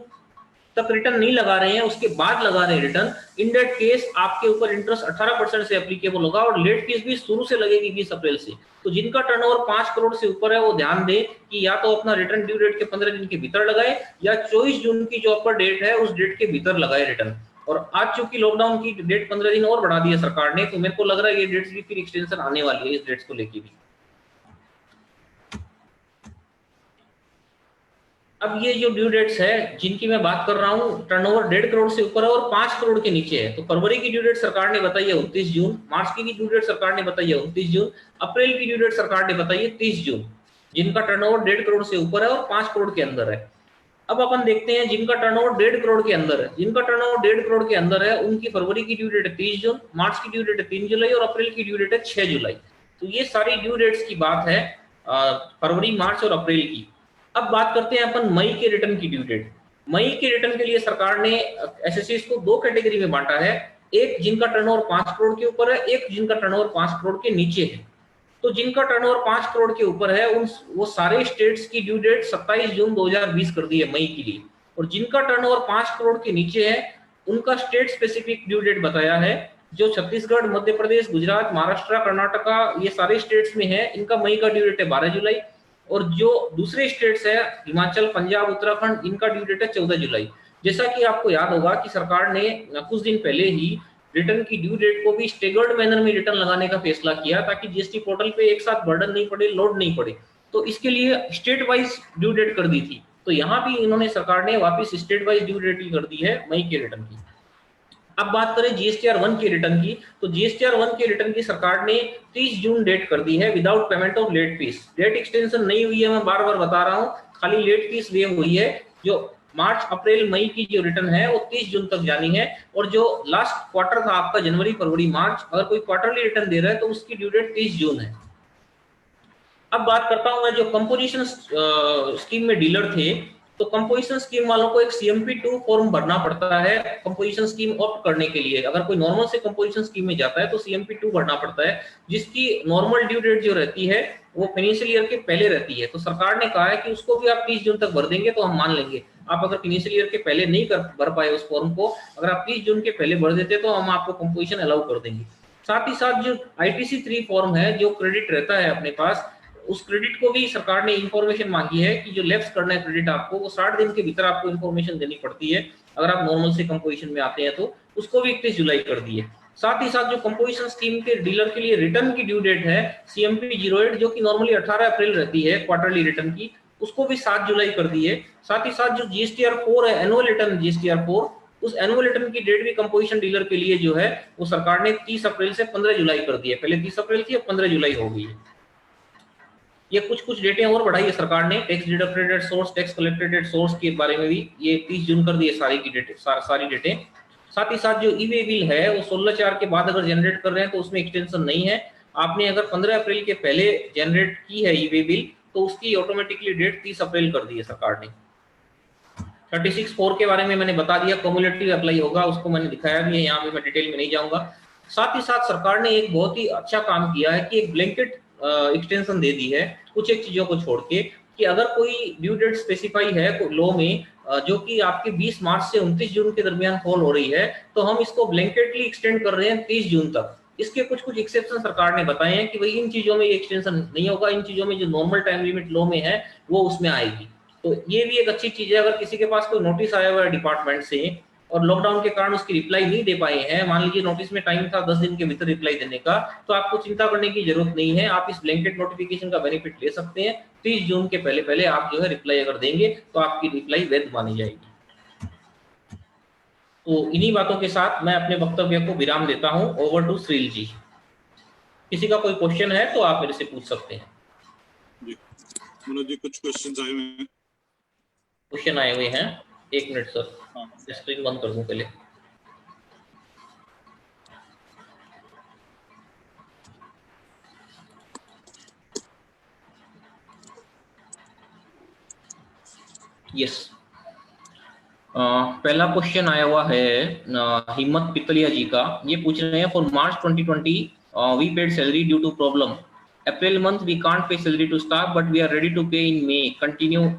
तक रिटर्न नहीं लगा रहे हैं, उसके बाद लगा रहे हैं रिटर्न, इन दैट केस आपके ऊपर इंटरेस्ट 18% से एप्लीकेबल होगा और लेट फीस भी शुरू से लगेगी 20 अप्रैल से। तो जिनका टर्नओवर 5 करोड़ से ऊपर है वो ध्यान दें कि या तो अपना रिटर्न ड्यू डेट के 15 दिन के भीतर लगाए, या 24 जून की जो अपर डेट है उस डेट के भीतर लगाए रिटर्न। और आज चूंकि लॉकडाउन की डेट 15 दिन और बढ़ा दी है सरकार ने, तो मेरे को लग रहा है ये डेट्स भी फिर एक्सटेंशन आने वाली है इस डेट्स को लेके भी। अब ये जो ड्यू डेट्स है जिनकी मैं बात कर रहा हूँ, टर्नओवर 1.5 करोड़ से ऊपर है और 5 करोड़ के नीचे है। तो फरवरी की ड्यू डेट सरकार ने बताई है 29 जून, मार्च की ड्यू डेट सरकार ने बताई है 29 जून, अप्रैल की ड्यू डेट सरकार ने बताई है 30 जून, जिनका टर्नओवर 1.5 करोड़ से ऊपर है और 5 करोड़ के अंदर है। अब अपन देखते हैं जिनका टर्नओवर 1.5 करोड़ के अंदर है। जिनका टर्नओवर 1.5 करोड़ के अंदर है उनकी फरवरी की ड्यू डेट है 30 जून, मार्च की ड्यू डेट है 3 जुलाई और अप्रैल की ड्यू डेट है 6 जुलाई। तो ये सारी ड्यू डेट्स की बात है फरवरी, मार्च और अप्रैल की। अब बात करते हैं अपन मई के रिटर्न की ड्यू डेट। मई के रिटर्न के लिए सरकार ने एसएससीज को 2 कैटेगरी में बांटा है, एक जिनका टर्नओवर 5 करोड़ के ऊपर है, एक जिनका टर्नओवर 5 करोड़ के नीचे है। तो जिनका टर्नओवर 5 करोड़ के ऊपर है वो सारे स्टेट्स की ड्यू डेट 27 जून 2020 कर दी है मई के लिए, और जिनका टर्नओवर 5 करोड़ के नीचे है उनका स्टेट स्पेसिफिक ड्यू डेट बताया है, जो छत्तीसगढ़, मध्य प्रदेश, गुजरात, महाराष्ट्र, कर्नाटका, ये सारे स्टेट्स में है। इनका मई का ड्यू डेट है 12 जुलाई, और जो दूसरे स्टेट्स है हिमाचल, पंजाब, उत्तराखंड, इनका ड्यू डेट है 14 जुलाई। जैसा कि आपको याद होगा कि सरकार ने कुछ दिन पहले ही रिटर्न की ड्यू डेट को भी स्टेगर्ड मैनर में रिटर्न लगाने का फैसला किया, ताकि जीएसटी पोर्टल पे एक साथ बर्डन नहीं पड़े, लोड नहीं पड़े। तो इसके लिए स्टेट वाइज ड्यू डेट कर दी थी। तो यहाँ भी इन्होंने, सरकार ने वापस स्टेट वाइज ड्यू डेट कर दी है मई के रिटर्न की। अब बात करें जीएसटीआर 1 के रिटर्न की, तो जीएसटीआर 1 के रिटर्न की सरकार ने 30 जून डेट कर दी है without payment of late fees. Date extension नहीं हुई है, मैं बार बार बता रहा हूँ, खाली लेट फीस वेव हुई है। जो मार्च, अप्रैल, मई की जो रिटर्न है वो 30 जून तक जानी है, और जो लास्ट क्वार्टर था आपका जनवरी, फरवरी, मार्च, अगर कोई क्वार्टरली रिटर्न दे रहा है तो उसकी ड्यू डेट 30 जून है। अब बात करता हूं मैं जो कंपोजिशन स्कीम में डीलर थे, तो कंपोजिशन स्कीम वालों को एक CMP2 फॉर्म भरना पड़ता है कंपोजिशन स्कीम ऑप्ट करने के लिए। अगर कोई नॉर्मल से कंपोजिशन स्कीम में जाता है तो CMP2 भरना पड़ता है, जिसकी नॉर्मल ड्यू डेट जो रहती है वो फाइनेंशियल ईयर के पहले रहती है। तो सरकार ने कहा है कि उसको भी आप 30 जून तक भर देंगे तो हम मान लेंगे। आप अगर फाइनेंशियल ईयर के पहले नहीं भर पाए उस फॉर्म को, अगर आप 30 जून के पहले भर देते तो हम आपको कंपोजिशन अलाउ कर देंगे। साथ ही साथ जो ITC 3 फॉर्म है, जो क्रेडिट रहता है अपने पास, उस क्रेडिट को भी सरकार ने इंफॉर्मेशन मांगी है कि जो लेफ्ट करना है क्रेडिट आपको, वो 60 दिन के भीतर आपको इंफॉर्मेशन देनी पड़ती है अगर आप नॉर्मल से कंपोजिशन में आते हैं तो, उसको भी 31 जुलाई कर दी है। साथ ही साथ जो कंपोजिशन स्कीम के डीलर के लिए रिटर्न की ड्यू डेट है CMP 08 जो कि नॉर्मली 18 अप्रैल रहती है क्वार्टरली रिटर्न की, उसको भी 7 जुलाई कर दी है। साथ ही साथ जो GSTR 4 है, एनुअल रिटर्न GSTR 4, उस एनुअल रिटर्न की डेट भी कंपोजिशन डीलर के लिए जो है वो सरकार ने 30 अप्रैल से 15 जुलाई कर दी है। पहले 30 अप्रैल थी, अब 15 जुलाई हो गई है। ये कुछ डेटें और बढ़ाई है सरकार ने। Tax deducted at source, tax collected at source के बारे में भी ये 30 जून कर दी है सारी की डेटें, सारी डेटें। साथ ही साथ जो ई-वे बिल है वो 16/4 के बाद अगर जनरेट कर रहे हैं तो उसमें एक्सटेंशन नहीं है। आपने अगर 15 अप्रैल के पहले जनरेट की है ई-वे बिल तो उसकी ऑटोमेटिकली डेट 30 अप्रैल कर दी है सरकार ने। 36(4) के बारे में मैंने बता दिया, कम्युलेटिव अप्लाई होगा, उसको मैंने दिखाया भी है, यहाँ पे मैं डिटेल में नहीं जाऊंगा। साथ ही साथ सरकार ने एक बहुत ही अच्छा काम किया है कि एक ब्लैंकेट एक्सटेंशन दे दी है कुछ एक चीजों को छोड़ के, कि अगर कोई ड्यू डेट स्पेसिफाई है लॉ में जो कि आपके 20 मार्च से 29 जून के दरमियान फॉल हो रही है, तो हम इसको ब्लैंकेटली एक्सटेंड कर रहे हैं 30 जून तक। इसके कुछ एक्सेप्शन सरकार ने बताए हैं कि भाई इन चीजों में ये एक्सटेंशन नहीं होगा, इन चीजों में जो नॉर्मल टाइम लिमिट लॉ में है वो उसमें आएगी। तो ये भी एक अच्छी चीज है। अगर किसी के पास कोई नोटिस आया हुआ है डिपार्टमेंट से और लॉकडाउन के कारण उसकी रिप्लाई नहीं दे पाए हैं, मान लीजिए नोटिस में टाइम था 10 दिन के भीतर रिप्लाई देने का, तो आपको चिंता करने की जरूरत नहीं है। आप इस ब्लैंकेट नोटिफिकेशन का बेनिफिट ले सकते हैं। 30 जून के पहले आप जो है रिप्लाई अगर देंगे तो आपकी रिप्लाई वैध मानी जाएगी। तो इन्हीं बातों के साथ मैं अपने वक्तव्य को विराम देता हूं। ओवर टू श्रील जी। किसी का कोई क्वेश्चन है तो आप मेरे से पूछ सकते हैं। जी मनोज जी, कुछ क्वेश्चंस आए हुए हैं। क्वेश्चन आए हुए हैं, 1 मिनट सर, हाँ, स्क्रीन बंद कर दूं पहले। यस, पहला क्वेश्चन आया हुआ है हिम्मत पितलिया जी का। ये पूछ रहे हैं, for March 2020 we paid salary due to problem. April month we can't pay salary to staff but we are ready to pay in May, continue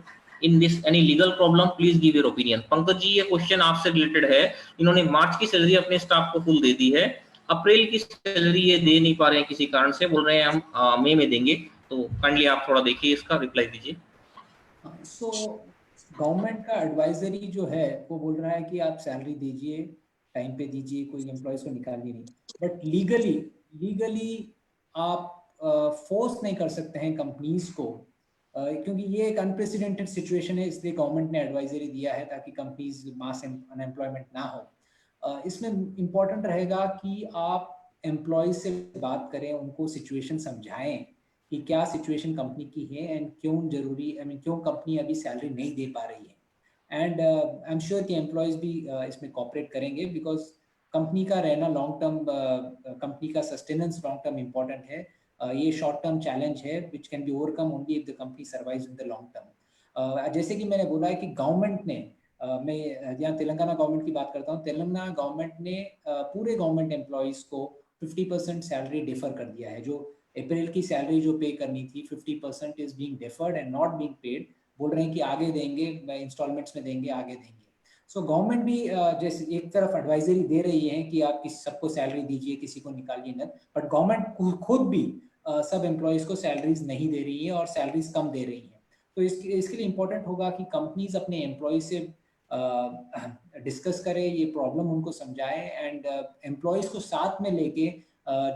in this any legal problem, please give your opinion. Pankaj ji, ये question आपसे related है। इन्होंने मार्च की salary अपने staff को full दे दी है, अप्रैल की salary ये दे नहीं पा रहे हैं किसी कारण से, बोल रहे हैं हम मई में देंगे। तो काइंडली आप थोड़ा देखिए, इसका रिप्लाई दीजिए। गवर्नमेंट का एडवाइजरी जो है वो बोल रहा है कि आप सैलरी दीजिए, टाइम पे दीजिए, कोई एम्प्लॉयज को निकालिए नहीं। बट लीगली आप फोर्स नहीं कर सकते हैं कंपनीज को, क्योंकि ये एक अनप्रेसिडेंटेड सिचुएशन है, इसलिए गवर्नमेंट ने एडवाइजरी दिया है ताकि कंपनीज मास अनएम्प्लॉयमेंट ना हो। इसमें इम्पोर्टेंट रहेगा कि आप एम्प्लॉयज से बात करें, उनको सिचुएशन समझाएं कि क्या सिचुएशन कंपनी की है एंड क्यों जरूरी, क्यों कंपनी अभी सैलरी नहीं दे पा रही है। एंड आई एम श्योर कि एम्प्लॉयज भी इसमें कॉपरेट करेंगे, बिकॉज कंपनी का रहना लॉन्ग टर्म, कंपनी का सस्टेनेंस लॉन्ग टर्म इम्पोर्टेंट है। ये शॉर्ट टर्म चैलेंज है which can be overcome only if the company survives in the long term. जैसे कि मैंने बोला है कि गवर्नमेंट ने, मैं यहाँ तेलंगाना गवर्नमेंट की बात करता हूँ, तेलंगाना गवर्नमेंट ने पूरे गवर्नमेंट एम्प्लॉयज को 50% सैलरी डिफर कर दिया है। जो अप्रैल की सैलरी जो पे करनी थी 50% is being deferred and not being paid. बोल रहे हैं कि आगे देंगे, इंस्टॉलमेंट्स में देंगे, आगे देंगे। सो गवर्नमेंट भी जैसे एक तरफ एडवाइजरी दे रही है कि आप सबको सैलरी दीजिए, किसी को निकालिए न, बट गवर्नमेंट खुद भी सब एम्प्लॉयज को सैलरीज नहीं दे रही है और सैलरीज कम दे रही है। तो इसके लिए इम्पोर्टेंट होगा कि कंपनीज अपने एम्प्लॉयज से डिस्कस करें, ये प्रॉब्लम उनको समझाएं एंड एम्प्लॉयज को साथ में लेके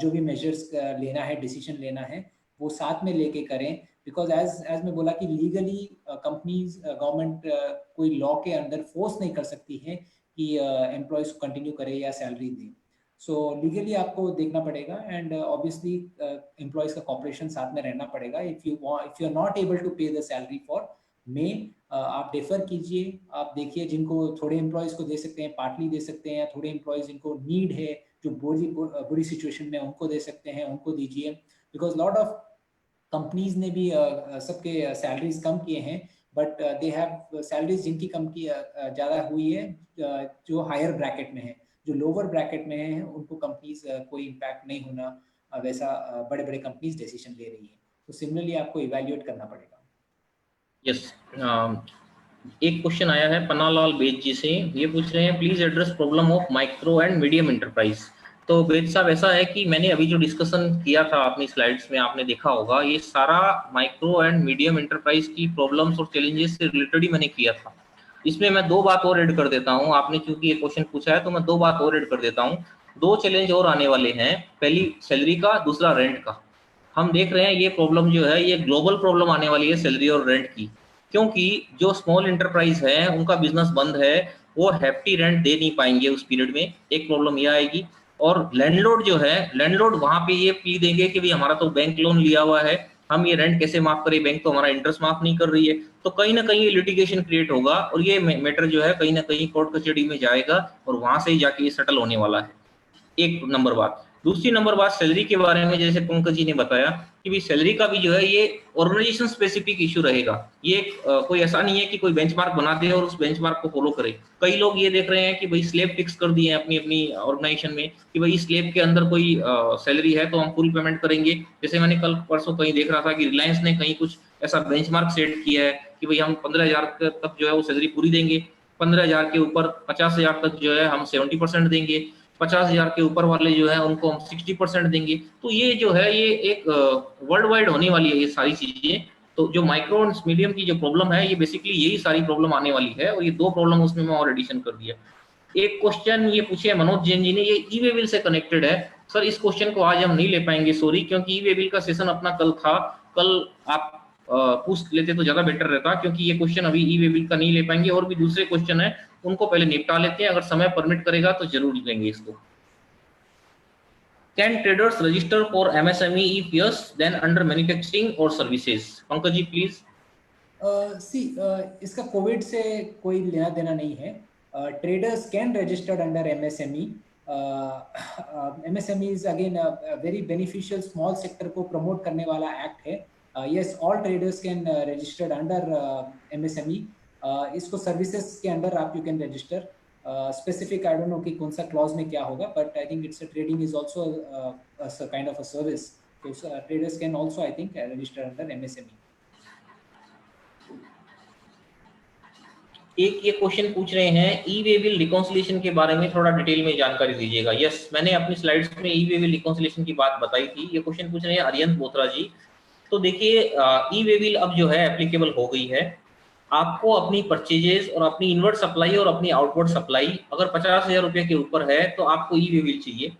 जो भी मेजर्स लेना है, डिसीजन लेना है, वो साथ में लेके करें। बिकॉज एज मैं बोला कि लीगली कंपनीज, गवर्नमेंट कोई लॉ के अंदर फोर्स नहीं कर सकती है कि एम्प्लॉयज को कंटिन्यू करे या सैलरी दे। सो लीगली आपको देखना पड़ेगा एंड ऑब्वियसली एम्प्लॉयज का कॉपरेशन साथ में रहना पड़ेगा। If you are not able to pay the salary for May, आप डिफर कीजिए। आप देखिए जिनको थोड़े एम्प्लॉयज को दे सकते हैं, पार्टली दे सकते हैं, या थोड़े एम्प्लॉयज जिनको नीड है, जो बुरी सिचुएशन में, उनको दे सकते हैं, उनको दीजिए। बिकॉज लॉट ऑफ कंपनीज ने भी सबके सैलरीज कम किए हैं, बट दे हैव सैलरीज जिनकी कम की ज़्यादा हुई है जो हायर ब्रैकेट में है। जो लोअर ब्रैकेट में है उनको कंपनीज कोई इम्पैक्ट नहीं होना, वैसा बड़े बड़े कंपनीज डिसीजन ले रही है। तो सिमिलरली आपको इवैल्यूएट करना पड़ेगा। यस, एक क्वेश्चन आया है पन्नालाल बेज जी से। ये पूछ रहे हैं, please address problem of micro and medium enterprise. तो बेद साहब ऐसा है कि मैंने अभी जो डिस्कशन किया था अपनी स्लाइड्स में आपने देखा होगा, ये सारा माइक्रो एंड मीडियम एंटरप्राइज की प्रॉब्लम्स और चैलेंजेस से रिलेटेड ही मैंने किया था। इसमें मैं 2 बात और ऐड कर देता हूँ, आपने चूंकि ये क्वेश्चन पूछा है तो मैं 2 बात और ऐड कर देता हूँ। 2 चैलेंज और आने वाले हैं, पहली सैलरी का, दूसरा रेंट का। हम देख रहे हैं ये प्रॉब्लम जो है ये ग्लोबल प्रॉब्लम आने वाली है सैलरी और रेंट की, क्योंकि जो स्मॉल एंटरप्राइज है उनका बिजनेस बंद है, वो हैप्पी रेंट दे नहीं पाएंगे उस पीरियड में, एक प्रॉब्लम ये आएगी। और लैंडलॉर्ड जो है, लैंडलॉर्ड वहां पे ये प्ली देंगे कि भाई हमारा तो बैंक लोन लिया हुआ है, हम ये रेंट कैसे माफ करें, बैंक तो हमारा इंटरेस्ट माफ नहीं कर रही है। तो कहीं ना कहीं ये लिटिगेशन क्रिएट होगा और ये मैटर जो है कहीं ना कहीं कोर्ट कचहरी में जाएगा और वहां से ही जाके ये सेटल होने वाला है। एक नंबर बात। दूसरी नंबर बात सैलरी के बारे में, जैसे पंकज जी ने बताया कि भी सैलरी का भी जो है ये ऑर्गेनाइजेशन स्पेसिफिक इशू रहेगा। ये कोई ऐसा नहीं है कि कोई बेंचमार्क बना दे और उस बेंचमार्क को फॉलो करे। कई लोग ये देख रहे हैं कि भाई स्लैब फिक्स कर दिए हैं अपनी अपनी ऑर्गेनाइजेशन में कि भाई स्लैब के अंदर कोई सैलरी है तो हम फुल पेमेंट करेंगे। जैसे मैंने कल परसों कहीं देख रहा था कि रिलायंस ने कहीं कुछ ऐसा बेंचमार्क सेट किया है कि भाई हम 15,000 तक जो है वो सैलरी पूरी देंगे, 15,000 के ऊपर 50,000 तक जो है हम 70% देंगे, 50,000 के ऊपर वाले जो है उनको हम 60% देंगे। तो ये जो है ये एक वर्ल्ड वाइड होने वाली है ये सारी चीजें। तो जो माइक्रो और मीडियम की जो प्रॉब्लम है ये बेसिकली यही सारी प्रॉब्लम आने वाली है, और ये 2 प्रॉब्लम उसमें मैं और एडिशन कर दिया। एक क्वेश्चन ये पूछे है मनोज जैन जी ने, ये ई वे बिल से कनेक्टेड है। सर इस क्वेश्चन को आज हम नहीं ले पाएंगे, सॉरी, क्योंकि ई वे बिल का सेशन अपना कल था। कल आप पूछ लेते तो ज्यादा बेटर रहता, क्योंकि ये क्वेश्चन अभी ई वे बिल का नहीं ले पाएंगे। और भी दूसरे क्वेश्चन है उनको पहले निपटा लेते हैं, अगर समय परमिट करेगा तो जरूर लेंगे इसको। Can traders register for MSME if yes, then under manufacturing or services? Pankaj ji, please. इसका कोविड से कोई लेना देना नहीं है। Traders can register under MSME. MSME is again a very beneficial small sector को promote करने वाला एक्ट है। Yes, all traders can register under MSME. इसको सर्विसेज के अंडर आप you can register. Specific I don't know कि कौन सा क्लॉज में क्या होगा, but I think it's a trading is also a kind of a service, so traders can also I think register under MSME. एक ये question पूछ रहे हैं ई वे बिल रिकॉन्सिलिएशन के बारे में थोड़ा डिटेल में जानकारी दीजिएगा। यस, मैंने अपनी स्लाइड्स में ई वे बिल रिकॉन्सिलिएशन की बात बताई थी। ये क्वेश्चन पूछ रहे हैं अरियंत बोत्रा जी। तो देखिए ई वे बिल अब जो है एप्लीकेबल हो गई है। आपको अपनी परचेजेस और अपनी इनवर्ड सप्लाई और अपनी आउटवर्ड सप्लाई अगर 50,000 रुपए के ऊपर है तो आपको ई वे बिल चाहिए।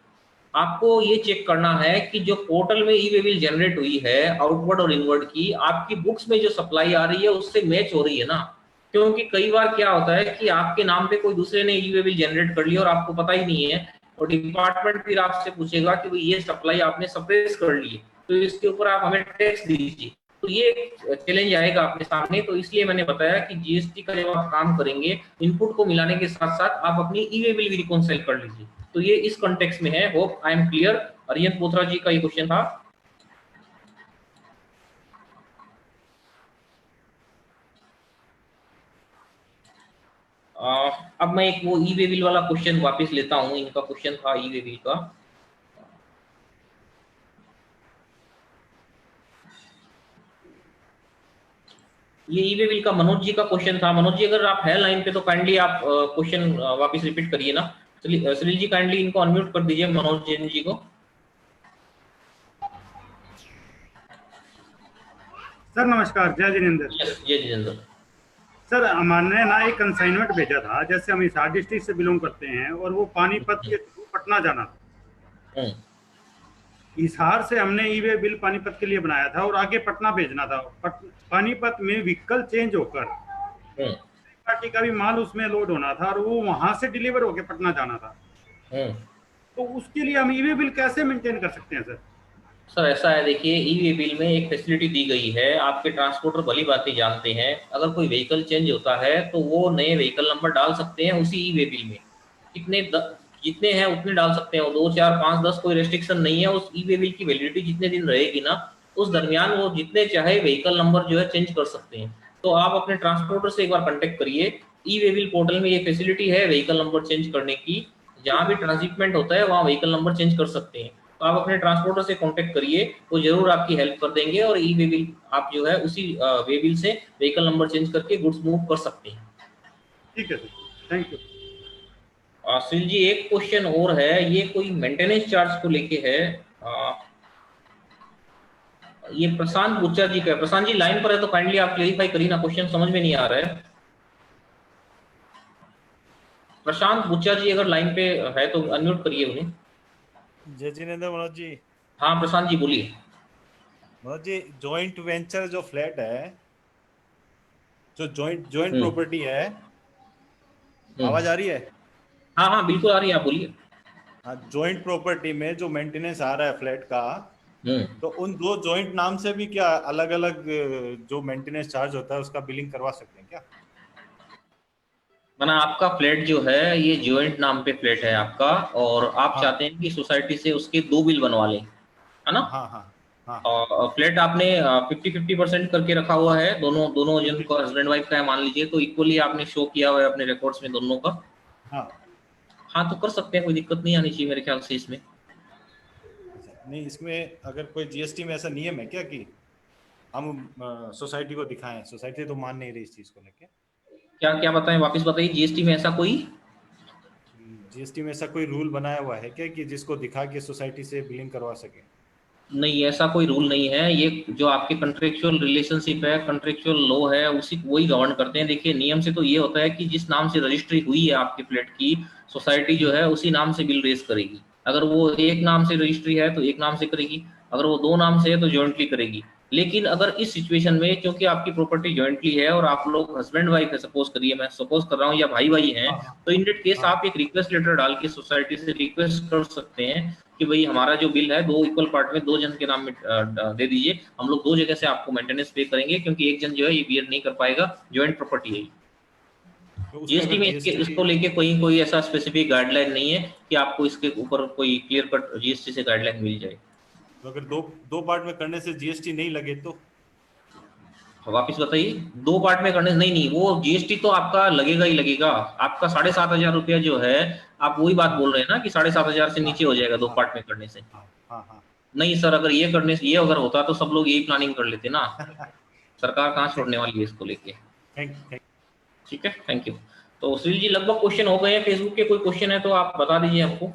आपको ये चेक करना है कि जो पोर्टल में ई वे बिल जनरेट हुई है आउटवर्ड और इनवर्ड की, आपकी बुक्स में जो सप्लाई आ रही है उससे मैच हो रही है ना। क्योंकि कई बार क्या होता है कि आपके नाम पे कोई दूसरे ने ई वे बिल जनरेट कर लिया और आपको पता ही नहीं है, और डिपार्टमेंट फिर आपसे पूछेगा कि भाई ये सप्लाई आपने सप्रेस कर ली है तो इसके ऊपर आप हमें टैक्स दीजिए। तो ये चैलेंज आएगा आपके सामने। तो इसलिए मैंने बताया कि जीएसटी का जब आप काम करेंगे इनपुट को मिलाने के साथ साथ आप अपनी ई वे बिल भी रिकॉन्साइल कर लीजिए। तो ये इस कॉन्टेक्स्ट में है। Hope I am clear. Ariyant Bothra ji का ये क्वेश्चन था। अब मैं एक वो ई वे बिल वाला क्वेश्चन वापस लेता हूँ। इनका क्वेश्चन था ई वे बिल का। ये ई वे बिल का मनोज जी का क्वेश्चन था। मनोज जी अगर आप है लाइन पे तो काइंडली आप क्वेश्चन वापस रिपीट करिए ना। सलील जी काइंडली इनको अनम्यूट कर दीजिए, मनोज जैन जी को। सर नमस्कार, जय जिनेंद्र। जय जिनेंद्र। सर हमारे ना एक कंसाइनमेंट भेजा था, जैसे हम हिसार डिस्ट्रिक्ट से बिलोंग करते हैं और वो पानीपत के थ्रू पटना जाना था। हिसार से हमने ई वे बिल पानीपत के लिए बनाया था और आगे पटना भेजना था। पानीपत में व्हीकल चेंज होकर पार्टी का भी माल उसमें लोड होना था और वो वहां से डिलीवर होकर पटना जाना था। तो उसके लिए हम ई वे बिल कैसे मेंटेन कर सकते हैं सर? सर ऐसा है, देखिए ई वे बिल में एक फैसिलिटी दी गई है। आपके ट्रांसपोर्टर भली बातें जानते हैं, अगर कोई व्हीकल चेंज होता है तो वो नए व्हीकल नंबर डाल सकते हैं उसी ई वे बिल में। जितने हैं उतने डाल सकते हैं, 2, 4, 5, 10 कोई रेस्ट्रिक्शन नहीं है। उस ई वे बिल की वैलिडिटी जितने दिन रहेगी ना उस दरमियान वो जितने चाहे व्हीकल नंबर जो है चेंज कर सकते हैं। तो आप अपने ट्रांसपोर्टर से एक बार कांटेक्ट करिए। ई वे बिल पोर्टल में ये फैसिलिटी है व्हीकल नंबर चेंज करने की। जहाँ भी ट्रांसशिपमेंट होता है वहाँ व्हीकल नंबर चेंज कर सकते हैं। तो आप अपने ट्रांसपोर्टर से कांटेक्ट करिए, वो जरूर आपकी हेल्प कर देंगे और ई वे बिल आप जो है उसी वे बिल से व्हीकल नंबर चेंज करके गुड्स मूव कर सकते हैं। ठीक है सर, थैंक यू। सुनील जी एक क्वेश्चन और है, ये कोई मेंटेनेंस चार्ज को लेके है। ये प्रशांत बुच्चा जी का। प्रशांत जी लाइन पर है तो काइंडली आप क्लेरिफाई करिए ना, क्वेश्चन समझ में नहीं आ रहा है। प्रशांत बुच्चा जी अगर लाइन पे है तो अनम्यूट करिए उन्हें। जय जिनेंद्र मनोज जी। हाँ प्रशांत जी बोलिए। मनोज जी, जॉइंट वेंचर जो फ्लैट है, जो जॉइंट प्रॉपर्टी है, आवाज आ रही है? हाँ हाँ बिल्कुल आ रही है, आप बोलिए। हाँ, जॉइंट प्रॉपर्टी में जो मेंटेनेंस आ रहा है फ्लैट का, तो उन दो जॉइंट नाम से भी क्या अलग अलग जो मेंटेनेंस चार्ज होता है उसका बिलिंग करवा सकते हैं क्या? माना आपका फ्लैट जो है ये जॉइंट नाम पे फ्लैट है आपका, और आप चाहते हैं कि सोसाइटी से उसके 2 बिल बनवा लें, है ना? हाँ हाँ हाँ। और फ्लैट आपने 50-50% करके रखा हुआ है, दोनों जन को, हस्बैंड वाइफ का है मान लीजिए, तो इक्वली आपने शो किया हुआ है अपने रिकॉर्ड्स में दोनों का। हाँ तो कर सकते हैं, कोई दिक्कत नहीं आनी चाहिए मेरे ख्याल से इसमें। नहीं, इसमें अगर कोई जीएसटी में ऐसा नियम है क्या कि हम सोसाइटी को दिखाएं? सोसाइटी तो मान नहीं रही इस चीज को लेके। क्या बताएं, वापस बताइए। जीएसटी में ऐसा कोई रूल बनाया हुआ है क्या कि जिसको दिखा के सोसाइटी से बिलिंग करवा सके? नहीं, ऐसा कोई रूल नहीं है। ये जो आपकी कॉन्ट्रेक्चुअल रिलेशनशिप है, कॉन्ट्रेक्चुअल लॉ है, उसी वही गवर्न करते हैं। देखिए नियम से तो ये होता है कि जिस नाम से रजिस्ट्री हुई है आपके फ्लैट की, सोसाइटी जो है उसी नाम से बिल रेज करेगी। अगर वो एक नाम से रजिस्ट्री है तो एक नाम से करेगी, अगर वो 2 नाम से है तो जॉइंटली करेगी। लेकिन अगर इस सिचुएशन में, क्योंकि आपकी प्रॉपर्टी जॉइंटली है और आप लोग हस्बैंड वाइफ है, सपोज करिए, मैं सपोज कर रहा हूँ, या भाई हैं, तो इन डेट केस आप एक रिक्वेस्ट लेटर डाल के सोसाइटी से रिक्वेस्ट कर सकते हैं कि भाई हमारा जो बिल है 2 इक्वल पार्ट में 2 जन के नाम में दे दीजिए, हम लोग 2 जगह से आपको मेंटेनेंस पे करेंगे, क्योंकि एक जन जो है ये बियर नहीं कर पाएगा, जॉइंट प्रॉपर्टी है। जीएसटी में इसको लेके कोई ऐसा स्पेसिफिक गाइडलाइन नहीं है कि आपको इसके ऊपर कोई क्लियर कट जीएसटी से गाइडलाइन मिल जाए। तो अगर दो पार्ट में करने से जीएसटी नहीं लगे तो? वापिस बताइए। 2 पार्ट में करने नहीं, वो जीएसटी तो आपका लगेगा ही लगेगा। आपका 7,500 रुपया जो है, आप वही बात बोल रहे हैं ना कि 7,500 से नीचे हो जाएगा 2 पार्ट में करने से। नहीं सर, अगर ये करने से, ये अगर होता तो सब लोग यही प्लानिंग कर लेते ना। सरकार कहाँ छोड़ने वाली है इसको लेके। ठीक है, थैंक यू। तो सुनील जी लगभग क्वेश्चन हो गए हैं। फेसबुक के कोई क्वेश्चन है तो आप बता दीजिए हमको।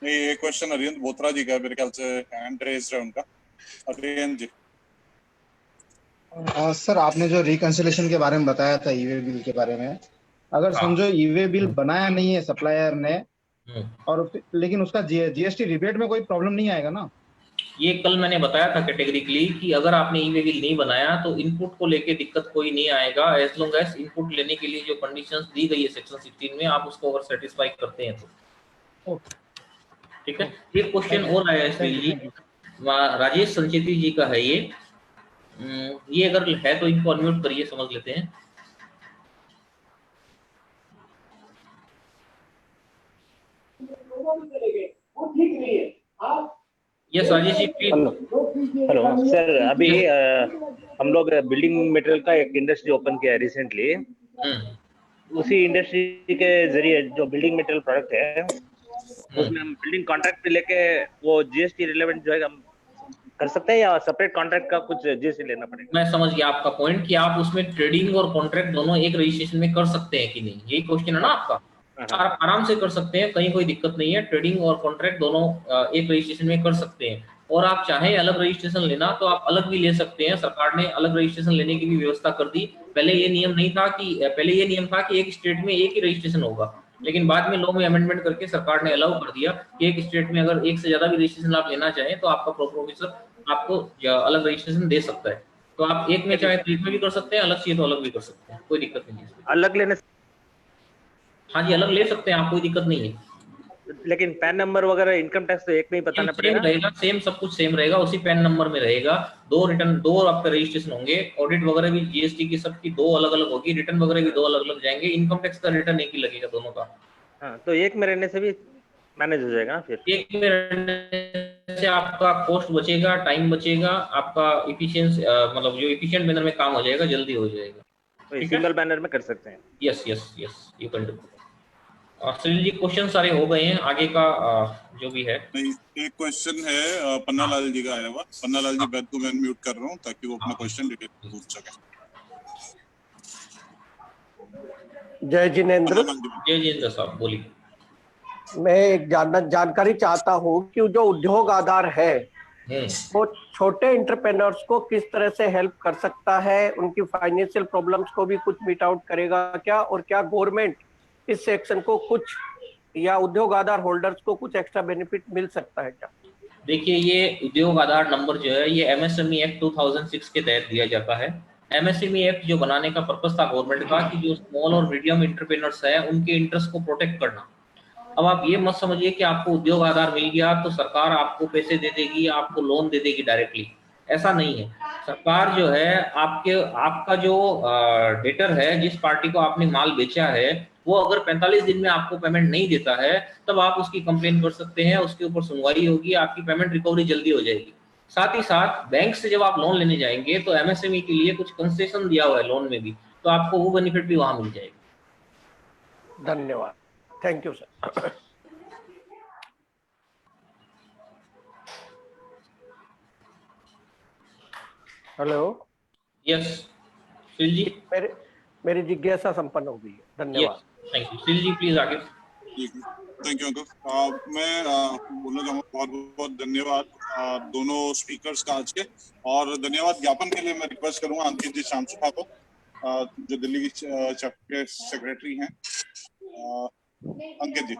नहीं, ये क्वेश्चन अरियंत बोत्रा जी का मेरे ख्याल से हैंड रेज्ड है उनका। अरियंत जी। सर आपने जो रिकंसिलेशन के बारे में बताया था ईवे बिल के बारे में, अगर समझो ईवे बिल बनाया नहीं है सप्लायर ने, और लेकिन उसका जीएसटी रिबेट में कोई प्रॉब्लम नहीं आएगा ना? ये कल मैंने बताया था कैटेगरिकली कि अगर आपने ई वे बिल नहीं बनाया तो इनपुट को लेके दिक्कत कोई नहीं आएगा, एज लॉन्ग एज इनपुट लेने के लिए जो कंडीशंस दी गई है सेक्शन 16 में, आप उसको अगर सेटिस्फाई करते हैं तो। ठीक है। एक क्वेश्चन और आया है जी, राजेश संचेती जी का है ये अगर है तो इनको अनम्यूट करिए, समझ लेते हैं। Yes Rajesh ji please. Hello sir, अभी हम लोग बिल्डिंग मटेरियल का एक इंडस्ट्री ओपन किया है रिसेंटली। उसी इंडस्ट्री के जरिए जो बिल्डिंग मटेरियल प्रोडक्ट है उसमें हम बिल्डिंग कॉन्ट्रैक्ट पे लेके वो जीएसटी रिलेवेंट जो है हम कर सकते हैं, या सेपरेट कॉन्ट्रैक्ट का कुछ जीएसटी लेना पड़ेगा? मैं समझ गया आपका पॉइंट कि आप उसमें ट्रेडिंग और कॉन्ट्रैक्ट दोनों एक रजिस्ट्रेशन में कर सकते हैं कि नहीं, यही क्वेश्चन है ना आपका। आप आराम से कर सकते हैं, कहीं कोई दिक्कत नहीं है। ट्रेडिंग और कॉन्ट्रैक्ट दोनों एक रजिस्ट्रेशन में कर सकते हैं, और आप चाहें अलग रजिस्ट्रेशन लेना तो आप अलग भी ले सकते हैं। सरकार ने अलग रजिस्ट्रेशन लेने की भी व्यवस्था कर दी। पहले ये नियम था कि एक स्टेट में एक ही रजिस्ट्रेशन होगा, लेकिन बाद में लॉ में अमेंडमेंट करके सरकार ने अलाउ कर दिया कि एक स्टेट में अगर एक से ज्यादा भी रजिस्ट्रेशन आप लेना चाहें तो आपका प्रॉपर ऑफिसर आपको अलग रजिस्ट्रेशन दे सकता है। तो आप एक में चाहे तो एक में भी कर सकते हैं, अलग चाहिए तो अलग भी कर सकते हैं, कोई दिक्कत नहीं है। अलग लेने? हाँ जी, अलग ले सकते हैं आप, कोई दिक्कत नहीं है। लेकिन पैन नंबर वगैरह इनकम टैक्स तो एक में ही बताना पड़ेगा? रहेगा, सेम सब कुछ सेम रहेगा, उसी पैन नंबर में रहेगा। 2 आपके रजिस्ट्रेशन होंगे, ऑडिट वगैरह भी जीएसटी की सबकी 2 अलग अलग होगी, रिटर्न वगैरह भी 2 अलग अलग जाएंगे, इनकम टैक्स का रिटर्न एक ही लगेगा दोनों का। हाँ, तो एक में रहने से भी मैनेज हो जाएगा फिर? एक में रहने से आपका कॉस्ट बचेगा, टाइम बचेगा, आपका इफिशिएंसी मतलब जो इफिशिएंट मैनर में काम हो जाएगा, जल्दी हो जाएगा। तो सिंगल बैनर में कर सकते हैं? Yes you can do. Sunil ji question सारे हो गए हैं, आगे का जो भी है। नहीं, एक क्वेश्चन है पन्ना लाल जी का आया हुआ। पन्ना लाल जी बैठ को मैं म्यूट कर रहा हूँ ताकि वो अपना क्वेश्चन डिटेल पूछ सके। जय जिनेंद्र। जय जिनेंद्र साहब बोलिए। मैं एक जानकारी चाहता हूँ कि जो उद्योग आधार है वो छोटे एंटरप्रेन्योर्स को किस तरह से हेल्प कर सकता है, उनकी फाइनेंशियल प्रॉब्लम्स को भी कुछ मीट आउट करेगा क्या, और क्या गवर्नमेंट इस सेक्शन को कुछ या उद्योग आधार होल्डर्स को कुछ एक्स्ट्रा बेनिफिट मिल सकता है क्या? देखिए, ये उद्योग आधार नंबर जो है ये एमएसएमई एक्ट 2006 के तहत दिया जाता है। एमएसएमई एक्ट जो बनाने का पर्पस था गवर्नमेंट का कि जो स्मॉल और मीडियम एंटरप्रेन्योर्स है उनके इंटरेस्ट को प्रोटेक्ट करना। अब आप ये मत समझिए कि आपको उद्योग आधार मिल गया तो सरकार आपको पैसे दे देगी, आपको लोन दे देगी डायरेक्टली, ऐसा नहीं है। सरकार जो है आपका जो डेटर है, जिस पार्टी को आपने माल बेचा है, वो अगर 45 दिन में आपको पेमेंट नहीं देता है तब आप उसकी कंप्लेन कर सकते हैं, उसके ऊपर सुनवाई होगी, आपकी पेमेंट रिकवरी जल्दी हो जाएगी। साथ ही साथ बैंक से जब आप लोन लेने जाएंगे तो एमएसएमई के लिए कुछ कंसेशन दिया हुआ है लोन में भी, तो आपको वो बेनिफिट भी वहां मिल जाएगा। धन्यवाद, thank you sir. Hello, yes Sunil ji, मेरी जिज्ञासा संपन्न हो गई है, धन्यवाद। Thank you. Sunil ji please आगे। Thank you uncle. मैं बोलना चाहूँगा बहुत बहुत धन्यवाद दोनों स्पीकर्स का आज के, और धन्यवाद ज्ञापन के लिए मैं रिक्वेस्ट करूंगा अंकित जी शामसुखा को, जो दिल्ली की चैप्टर सेक्रेटरी हैं। अंकित जी।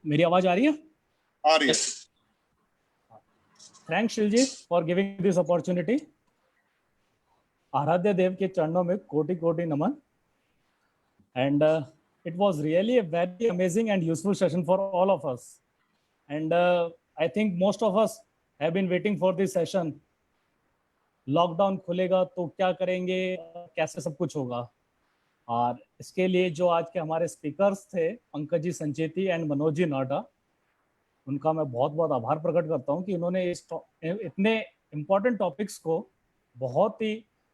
मेरी आवाज आ रही है? आ रही है। Thanks Shil ji for giving this opportunity. आराध्य देव के चरणों में कोटि कोटि नमन। And it was really a very amazing and useful session for all of us. And I think most of us have been waiting for this session. Lockdown खुलेगा तो क्या करेंगे, कैसे सब कुछ होगा, और इसके लिए जो आज के हमारे स्पीकर्स थे पंकज जी संचेती एंड मनोज जी नोएडा, उनका मैं बहुत बहुत आभार प्रकट करता हूं कि उन्होंने इस इतने इम्पोर्टेंट टॉपिक्स को बहुत ही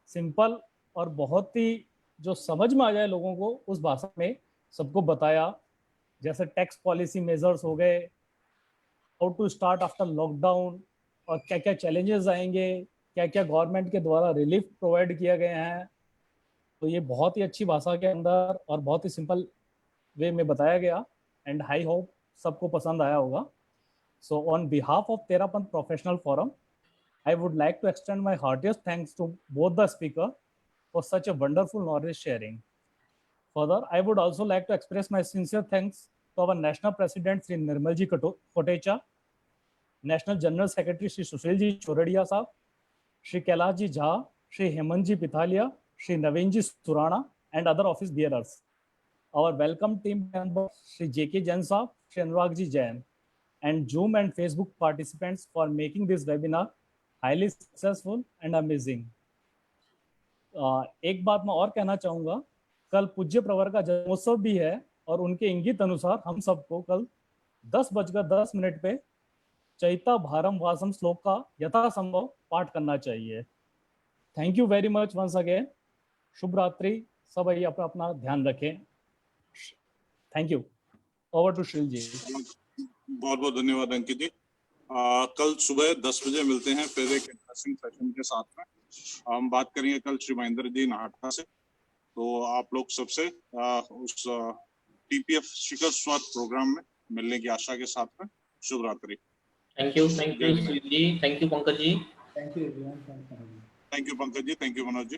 सिंपल और बहुत ही जो समझ में आ जाए लोगों को उस भाषा में सबको बताया। जैसे टैक्स पॉलिसी मेजर्स हो गए, how to start after lockdown, और क्या क्या चैलेंजेस आएंगे, क्या क्या गवर्नमेंट के द्वारा रिलीफ प्रोवाइड किया गया है। तो ये बहुत ही अच्छी भाषा के अंदर और बहुत ही सिंपल वे में बताया गया, एंड आई होप सबको पसंद आया होगा। So on behalf of Terapanth professional forum, I would like to extend my heartiest thanks to both the speaker for such a wonderful knowledge sharing. Further, I would also like to express my sincere thanks to our National President Sri Nirmalji Kotecha, National General Secretary Sri Sushilji Choradia Sahab, Sri Kailashji Jha, Sri Hemantji Pithalia, Sri Naveenji Surana, and other office bearers. Our welcome team members Sri J.K. Jain Sahab, Sri Anuragji Jain, and Zoom and Facebook participants for making this webinar highly successful and amazing. एक बात मैं और कहना चाहूँगा, कल पूज्य प्रवर का जन्मोत्सव भी है और उनके इंगित अनुसार हम सबको कल 10:10 पे चैता भारम वासम श्लोक का यथासंभव पाठ करना चाहिए। Thank you very much once again. शुभ रात्रि, सब अपना अपना ध्यान रखें। Thank you. Over to Shril ji. बहुत बहुत धन्यवाद अंकित जी। कल सुबह 10 बजे मिलते हैं फिर एक इंटरेस्टिंग सेशन के साथ में। हम बात करेंगे कल श्री महेंद्र जी नाहटा से। तो आप लोग सबसे उस टीपीएफ शिखर स्वाद प्रोग्राम में मिलने की आशा के साथ में शुभ रात्रि। Thank you ji, thank you Pankaj ji, thank you everyone, thank you Pankaj ji, thank you Manoj ji.